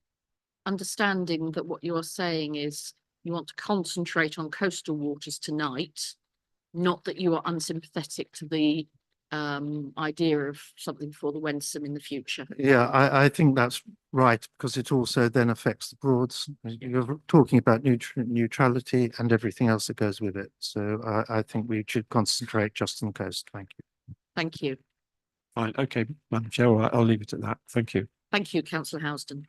understanding that what you're saying is you want to concentrate on coastal waters tonight, not that you are unsympathetic to the idea of something for the Wensum in the future. Yeah, I think that's right, because it also then affects the Broads. You're talking about neutrality and everything else that goes with it. So I think we should concentrate just on the coast. Thank you. Thank you. Fine, okay, Madam Chair, all right, I'll leave it at that. Thank you. Thank you, councillor Housden.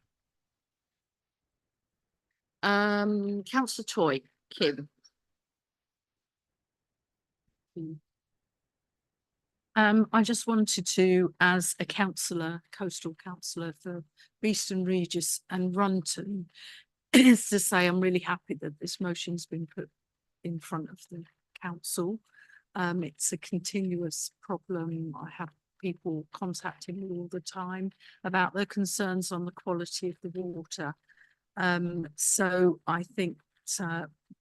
Councillor Toy, Kim. I just wanted to, as a councillor, coastal councillor for Beeston Regis and Runton, is to say I'm really happy that this motion's been put in front of the council. It's a continuous problem. I have people contacting me all the time about their concerns on the quality of the water. So I think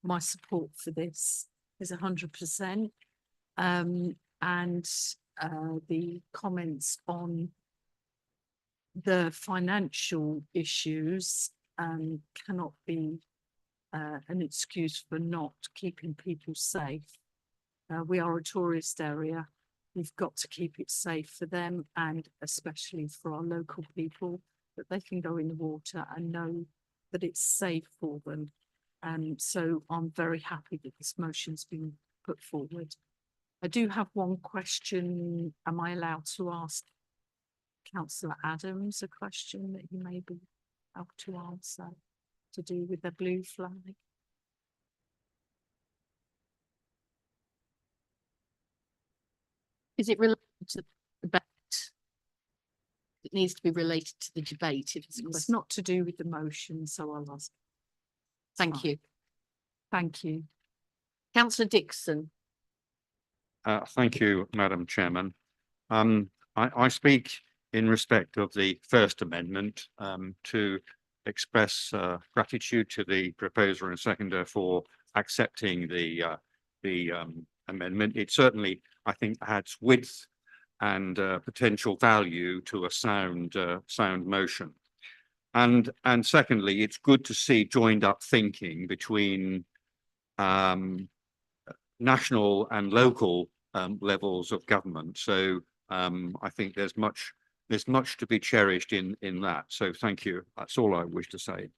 my support for this is 100%. And the comments on the financial issues cannot be an excuse for not keeping people safe. We are a tourist area. We've got to keep it safe for them and especially for our local people, that they can go in the water and know that it's safe for them. So I'm very happy that this motion's been put forward. I do have one question. Am I allowed to ask Councillor Adams a question that he may be able to answer to do with the blue flag? Is it related to the debate? It needs to be related to the debate if it's a It's question. not to do with the motion, so I'll ask. Thank you. Thank you. Councillor Dixon. Thank you, Madam Chairman. I speak in respect of the First Amendment to express gratitude to the proposer and seconder for accepting the amendment. It certainly, I think, adds width and potential value to a sound motion. And secondly, it's good to see joined up thinking between national and local levels of government. So I think there's much to be cherished in that. So thank you. That's all I wish to say.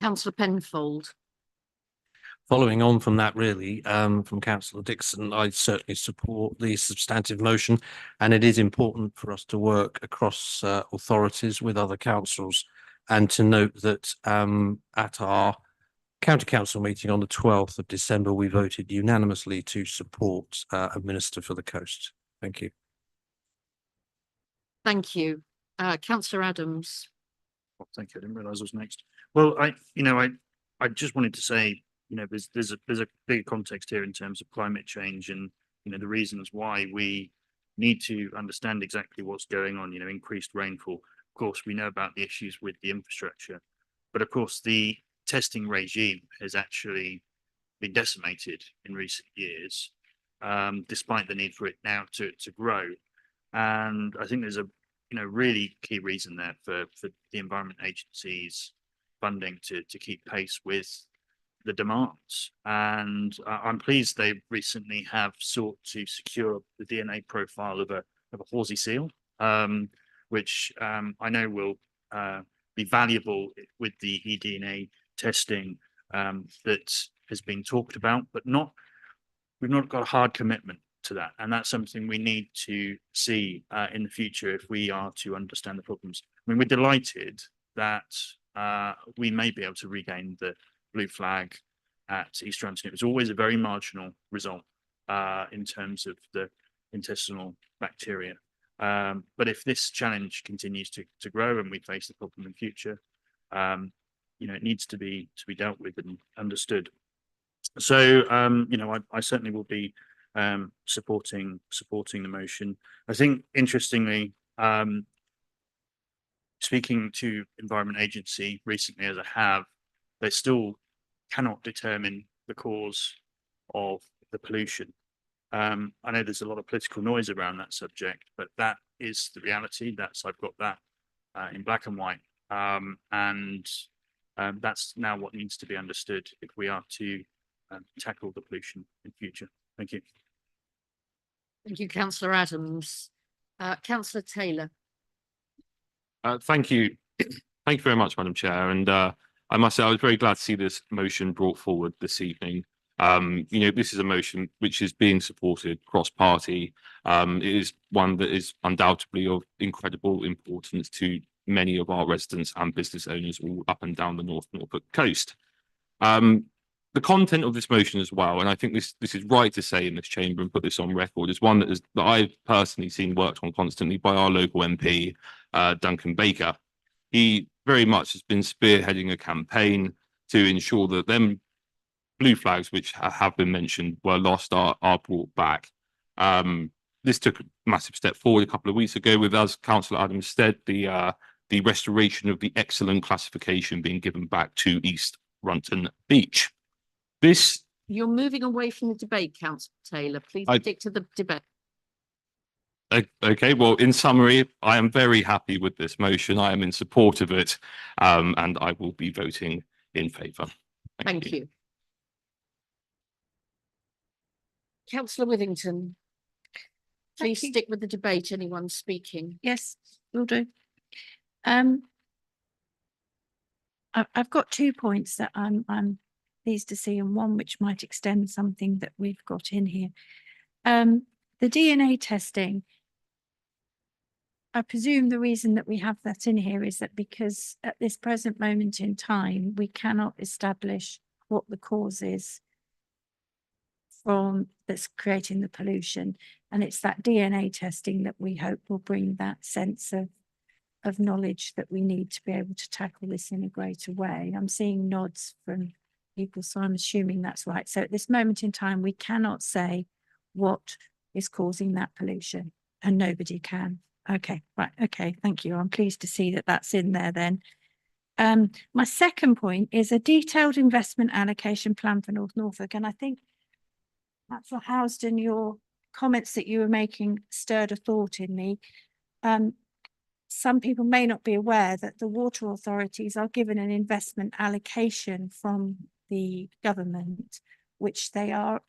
Councillor Penfold. Following on from that, really, from Councillor Dixon, I certainly support the substantive motion, and it is important for us to work across authorities with other councils, and to note that at our County Council meeting on the 12th of December, we voted unanimously to support a Minister for the Coast. Thank you. Thank you. Councillor Adams. Oh, thank you. I didn't realise I was next. Well, I just wanted to say, there's a bigger context here in terms of climate change and, the reasons why we need to understand exactly what's going on, increased rainfall. Of course, we know about the issues with the infrastructure, but of course, the testing regime has actually been decimated in recent years, despite the need for it now to grow. And I think there's a really key reason there for the Environment Agency's funding to keep pace with the demands. And I'm pleased they recently have sought to secure the DNA profile of a horsey seal, which I know will be valuable with the eDNA testing that has been talked about, but we've not got a hard commitment to that. And that's something we need to see in the future if we are to understand the problems. I mean, we're delighted that we may be able to regain the blue flag at East Runton. It was always a very marginal result in terms of the intestinal bacteria. But if this challenge continues to grow and we face the problem in future, it needs to be dealt with and understood. So, I certainly will be supporting the motion. I think, interestingly, speaking to Environment Agency recently, as I have, they still cannot determine the cause of the pollution. I know there's a lot of political noise around that subject, but that is the reality. I've got that in black and white, and that's now what needs to be understood if we are to tackle the pollution in future. Thank you. Thank you, Councillor Adams. Councillor Taylor. Thank you. Thank you very much, Madam Chair. And I must say, I was very glad to see this motion brought forward this evening. This is a motion which is being supported cross-party. It is one that is undoubtedly of incredible importance to many of our residents and business owners all up and down the North Norfolk coast. The content of this motion as well, and I think this is right to say in this chamber and put this on record, is one that I've personally seen worked on constantly by our local MP, Duncan Baker. He very much has been spearheading a campaign to ensure that them blue flags, which have been mentioned, were lost, are brought back. This took a massive step forward a couple of weeks ago with, as Councillor Adams said, the restoration of the excellent classification being given back to East Runton Beach. You're moving away from the debate, Councillor Taylor. Please stick to the debate. Okay, well, in summary, I am very happy with this motion. I am in support of it, and I will be voting in favour. Thank you. Councillor Withington, please stick with the debate. Anyone speaking? Yes, will do. I've got 2 points that I'm pleased to see, and one which might extend something that we've got in here. The DNA testing. I presume the reason that we have that in here is that because at this present moment in time, we cannot establish what the cause is that's creating the pollution. And it's that DNA testing that we hope will bring that sense of knowledge that we need to be able to tackle this in a greater way. I'm seeing nods from people, so I'm assuming that's right. So at this moment in time, we cannot say what is causing that pollution, and nobody can. Okay, right. Okay, thank you. I'm pleased to see that that's in there then. My second point is a detailed investment allocation plan for North Norfolk. And I think, Councillor Housden, your comments that you were making stirred a thought in me. Some people may not be aware that the water authorities are given an investment allocation from the government, which they are,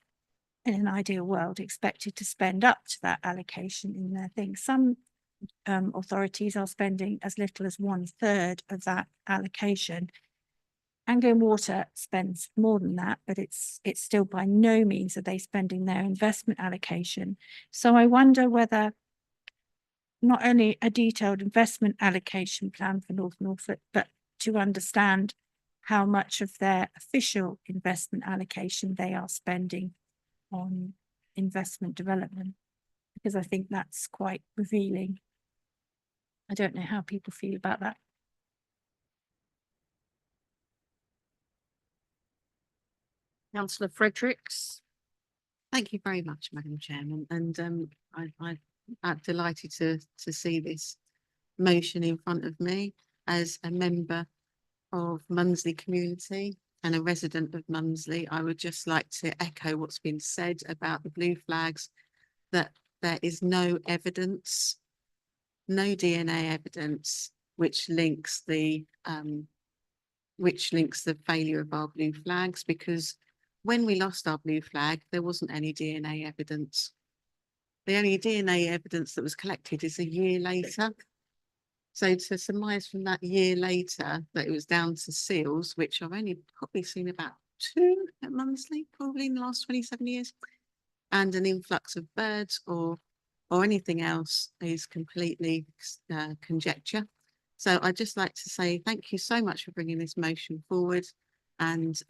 in an ideal world, expected to spend up to that allocation in their things. Some authorities are spending as little as 1/3 of that allocation. Anglian Water spends more than that, but it's still by no means are they spending their investment allocation. So I wonder whether not only a detailed investment allocation plan for North Norfolk, but to understand how much of their official investment allocation they are spending on investment development, because I think that's quite revealing. I don't know how people feel about that. Councillor Fredericks. Thank you very much, Madam Chairman. And I delighted to see this motion in front of me as a member of Mundsley community and a resident of Mundsley. I would just like to echo what's been said about the blue flags, that there is no evidence, no DNA evidence which links the failure of our blue flags, because when we lost our blue flag, there wasn't any DNA evidence. The only DNA evidence that was collected is a year later. So to surmise from that year later that it was down to seals, which I've only probably seen about 2 at Mundsley, probably in the last 27 years, and an influx of birds or anything else is completely conjecture. So I'd just like to say thank you so much for bringing this motion forward, and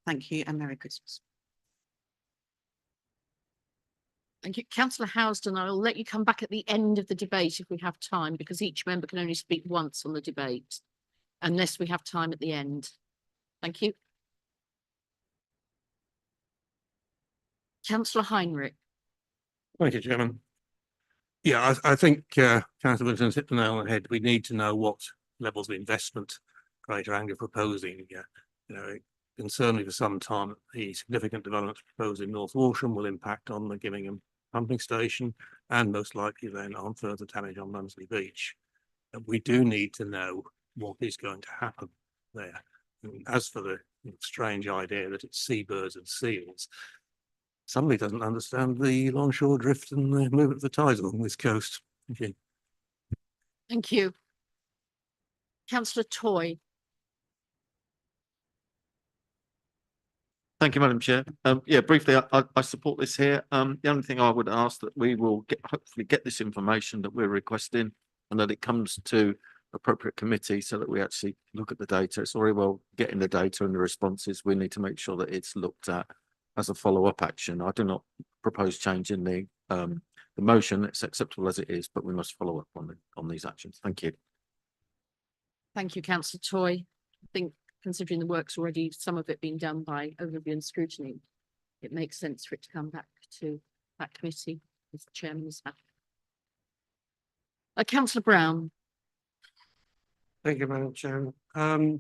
thank you and Merry Christmas. Thank you. Councillor Housden, I'll let you come back at the end of the debate if we have time, because each member can only speak once on the debate, unless we have time at the end. Thank you. Councillor Heinrich. Thank you, Chairman. Yeah, I think Councillor Wilson's hit the nail on the head. We need to know what levels of investment Greater Anglia are proposing. Yeah, you know, certainly for some time, the significant developments proposed in North Walsham will impact on the Gimmingham pumping station and most likely then on further damage on Mundsley Beach. And we do need to know what is going to happen there. And as for the strange idea that it's seabirds and seals, somebody doesn't understand the longshore drift and the movement of the tides along this coast. Thank you. Thank you. Councillor Toy. Thank you, Madam Chair. Yeah, briefly, I support this here. The only thing I would ask that we will hopefully get this information that we're requesting and that it comes to appropriate committee so that we actually look at the data. It's very well getting the data and the responses. We need to make sure that it's looked at as a follow-up action. I do not propose changing the motion. It's acceptable as it is, but we must follow up on these actions. Thank you. Thank you, Councillor Toy. I think considering the work's already, some of it being done by overview and scrutiny, it makes sense for it to come back to that committee, as the chairman is happy. Councillor Brown. Thank you, Madam Chairman. I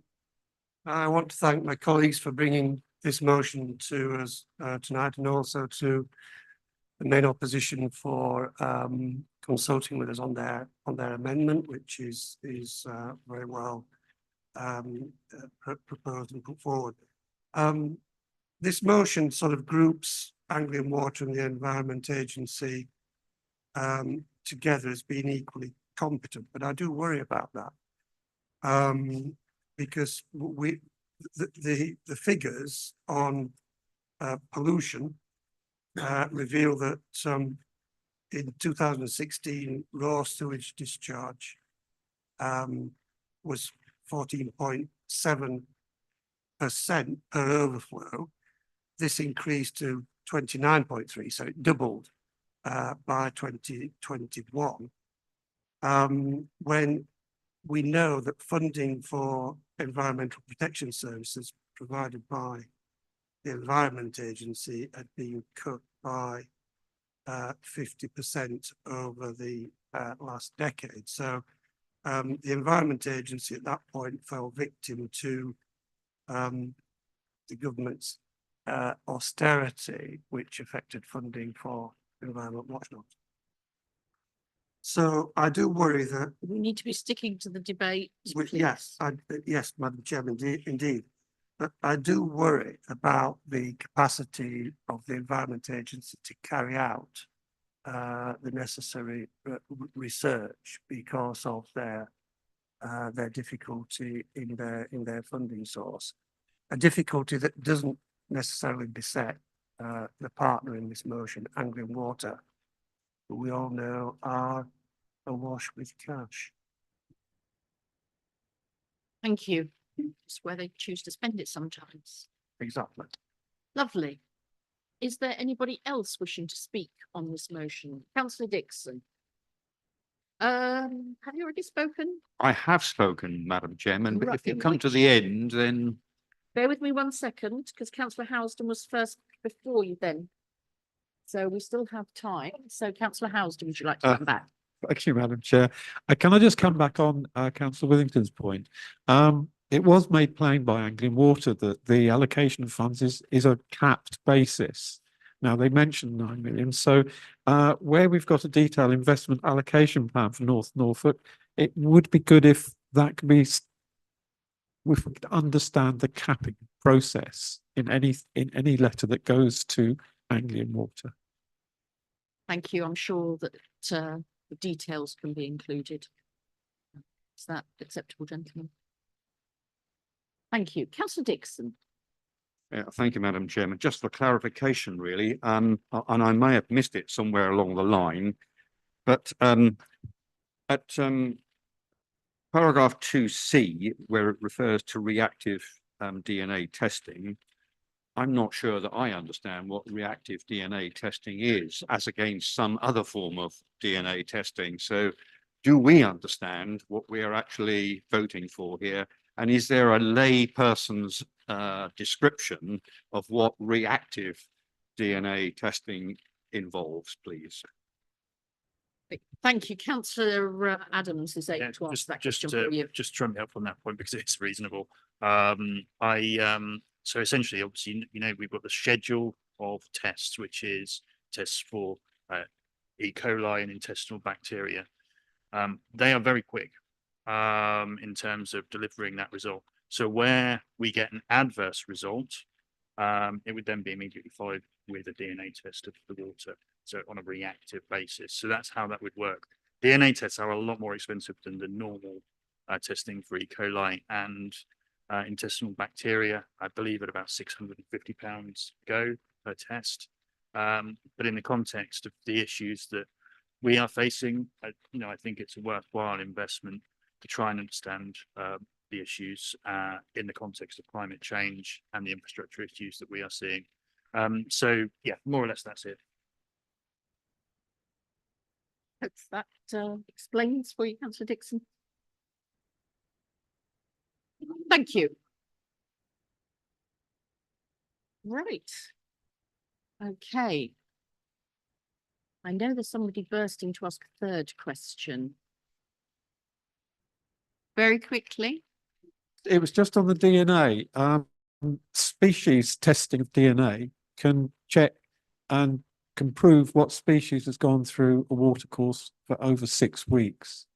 want to thank my colleagues for bringing this motion to us tonight, and also to the main opposition for consulting with us on their amendment, which is very well proposed and put forward. This motion sort of groups Anglian Water and the Environment Agency together as being equally competent, but I do worry about that because the figures on pollution reveal that in 2016 raw sewage discharge was 14.7% per overflow. This increased to 29.3%, so it doubled by 2021. When we know that funding for environmental protection services provided by the Environment Agency had been cut by 50% over the last decade. So the Environment Agency at that point fell victim to the government's austerity, which affected funding for environment watchdogs. So I do worry that we need to be sticking to the debate. Yes, yes, Madam Chairman, indeed. But I do worry about the capacity of the Environment Agency to carry out the necessary research because of their difficulty in their funding source. A difficulty that doesn't necessarily beset the partner in this motion, Anglian Water, who we all know are awash with cash. Thank you. It's where they choose to spend it sometimes. Exactly. Lovely. Is there anybody else wishing to speak on this motion? Councillor Dixon. Have you already spoken? I have spoken, Madam Chairman, but Right, if you in come to which- the end, then Bear with me 1 second, because Councillor Housden was first before you then. So we still have time. So councillor Housden, would you like to come back? Thank you, Madam Chair. Can I just come back on councillor Withington's point? It was made plain by Anglian Water that the allocation of funds is a capped basis. Now, they mentioned 9 million. So where we've got a detailed investment allocation plan for North Norfolk, it would be good if that could be, if we could understand the capping process in any letter that goes to Anglian Water. Thank you. I'm sure that the details can be included. Is that acceptable, gentlemen? Thank you. Councillor Dixon. Yeah, thank you, Madam Chairman. Just for clarification, really, and I may have missed it somewhere along the line, but at paragraph 2C, where it refers to reactive DNA testing, I'm not sure that I understand what reactive DNA testing is as against some other form of DNA testing. So do we understand what we are actually voting for here? And is there a lay person's description of what reactive DNA testing involves, please? Thank you. Councillor Adams is able Yeah, to answer that just question for you. just try and help on that point because it's reasonable. So essentially, obviously, you know, we've got the schedule of tests, which is tests for E. coli and intestinal bacteria. They are very quick in terms of delivering that result. So where we get an adverse result, it would then be immediately followed with a DNA test of the water. So on a reactive basis. So that's how that would work. DNA tests are a lot more expensive than the normal testing for E. coli and intestinal bacteria, I believe at about £650 go per test. But in the context of the issues that we are facing, you know, I think it's a worthwhile investment to try and understand the issues in the context of climate change and the infrastructure issues that we are seeing. So yeah, more or less that's it. Hope that explains for you, Councillor Dixon. Thank you. Right. Okay. I know there's somebody bursting to ask a third question. Very quickly. It was just on the DNA. Species testing of DNA can check and can prove what species has gone through a watercourse for over 6 weeks.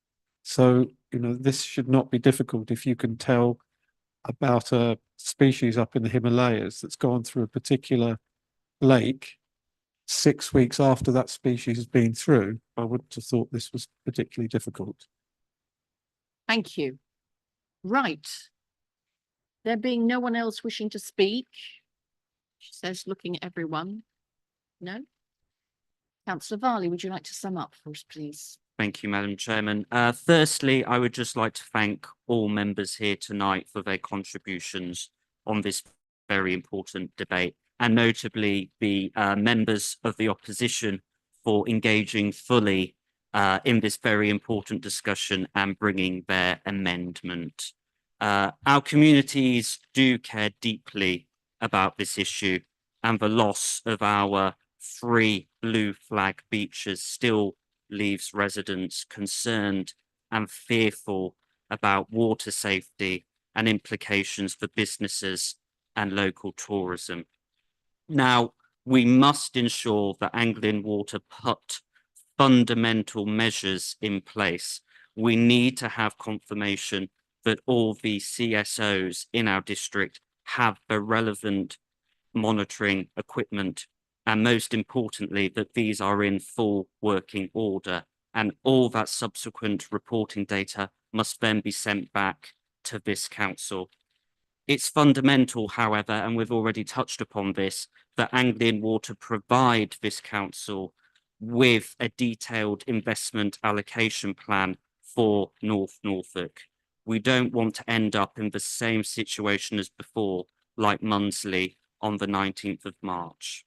So, you know, this should not be difficult if you can tell about a species up in the Himalayas that's gone through a particular lake 6 weeks after that species has been through. I wouldn't have thought this was particularly difficult. Thank you. Right. There being no one else wishing to speak, she says, looking at everyone. No? Councillor Varley, would you like to sum up for us, please? Thank you, Madam Chairman. Firstly, I would just like to thank all members here tonight for their contributions on this very important debate, and notably the members of the opposition for engaging fully in this very important discussion and bringing their amendment. Our communities do care deeply about this issue, and the loss of our 3 blue flag beaches still leaves residents concerned and fearful about water safety and implications for businesses and local tourism. Now, we must ensure that Anglian Water put fundamental measures in place. We need to have confirmation that all the CSOs in our district have the relevant monitoring equipment, and most importantly, that these are in full working order, and all that subsequent reporting data must then be sent back to this council. It's fundamental, however, and we've already touched upon this, that Anglian Water provide this council with a detailed investment allocation plan for North Norfolk. We don't want to end up in the same situation as before, like Munsley on the 19th of March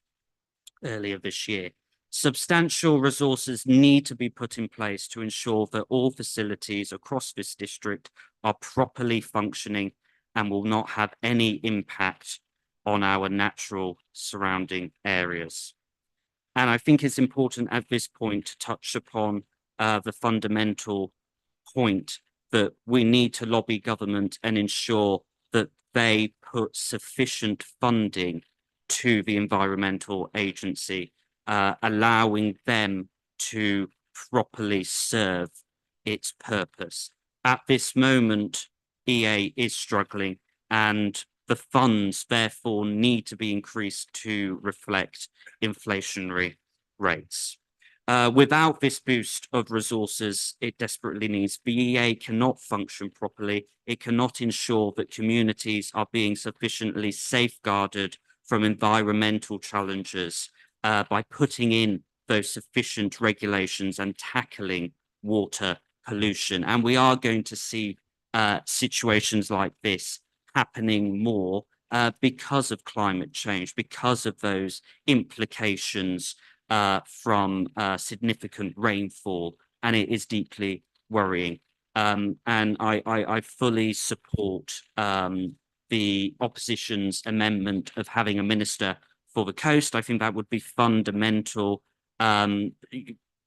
earlier this year. Substantial resources need to be put in place to ensure that all facilities across this district are properly functioning and will not have any impact on our natural surrounding areas. And I think it's important at this point to touch upon the fundamental point that we need to lobby government and ensure that they put sufficient funding to the environmental agency, allowing them to properly serve its purpose. At this moment, EA is struggling, and the funds therefore need to be increased to reflect inflationary rates. Without this boost of resources it desperately needs, the EA cannot function properly. It cannot ensure that communities are being sufficiently safeguarded from environmental challenges by putting in those sufficient regulations and tackling water pollution. And we are going to see situations like this happening more because of climate change, because of those implications from significant rainfall, and it is deeply worrying. And I fully support the opposition's amendment of having a minister for the coast. I think that would be fundamental to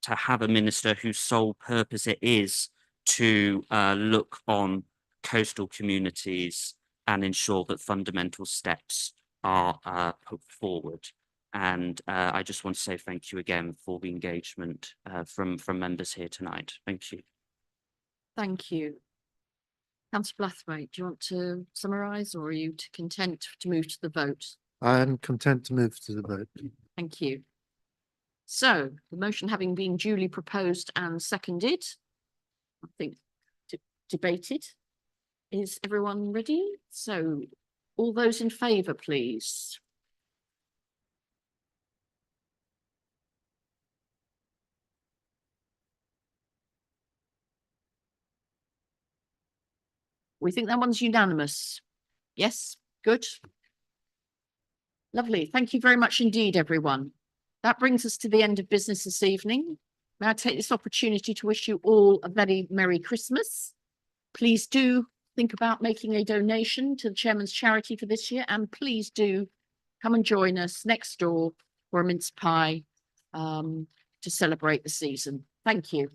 have a minister whose sole purpose it is to look on coastal communities and ensure that fundamental steps are put forward. And I just want to say thank you again for the engagement from members here tonight. Thank you. Thank you. Councillor Blathwaite, do you want to summarise, or are you content to move to the vote? I am content to move to the vote. Thank you. So the motion having been duly proposed and seconded, I think debated. Is everyone ready? So all those in favour, please. We think that one's unanimous. Yes, good. Lovely. Thank you very much indeed, everyone. That brings us to the end of business this evening. May I take this opportunity to wish you all a very Merry Christmas. Please do think about making a donation to the Chairman's charity for this year, and please do come and join us next door for a mince pie to celebrate the season. Thank you.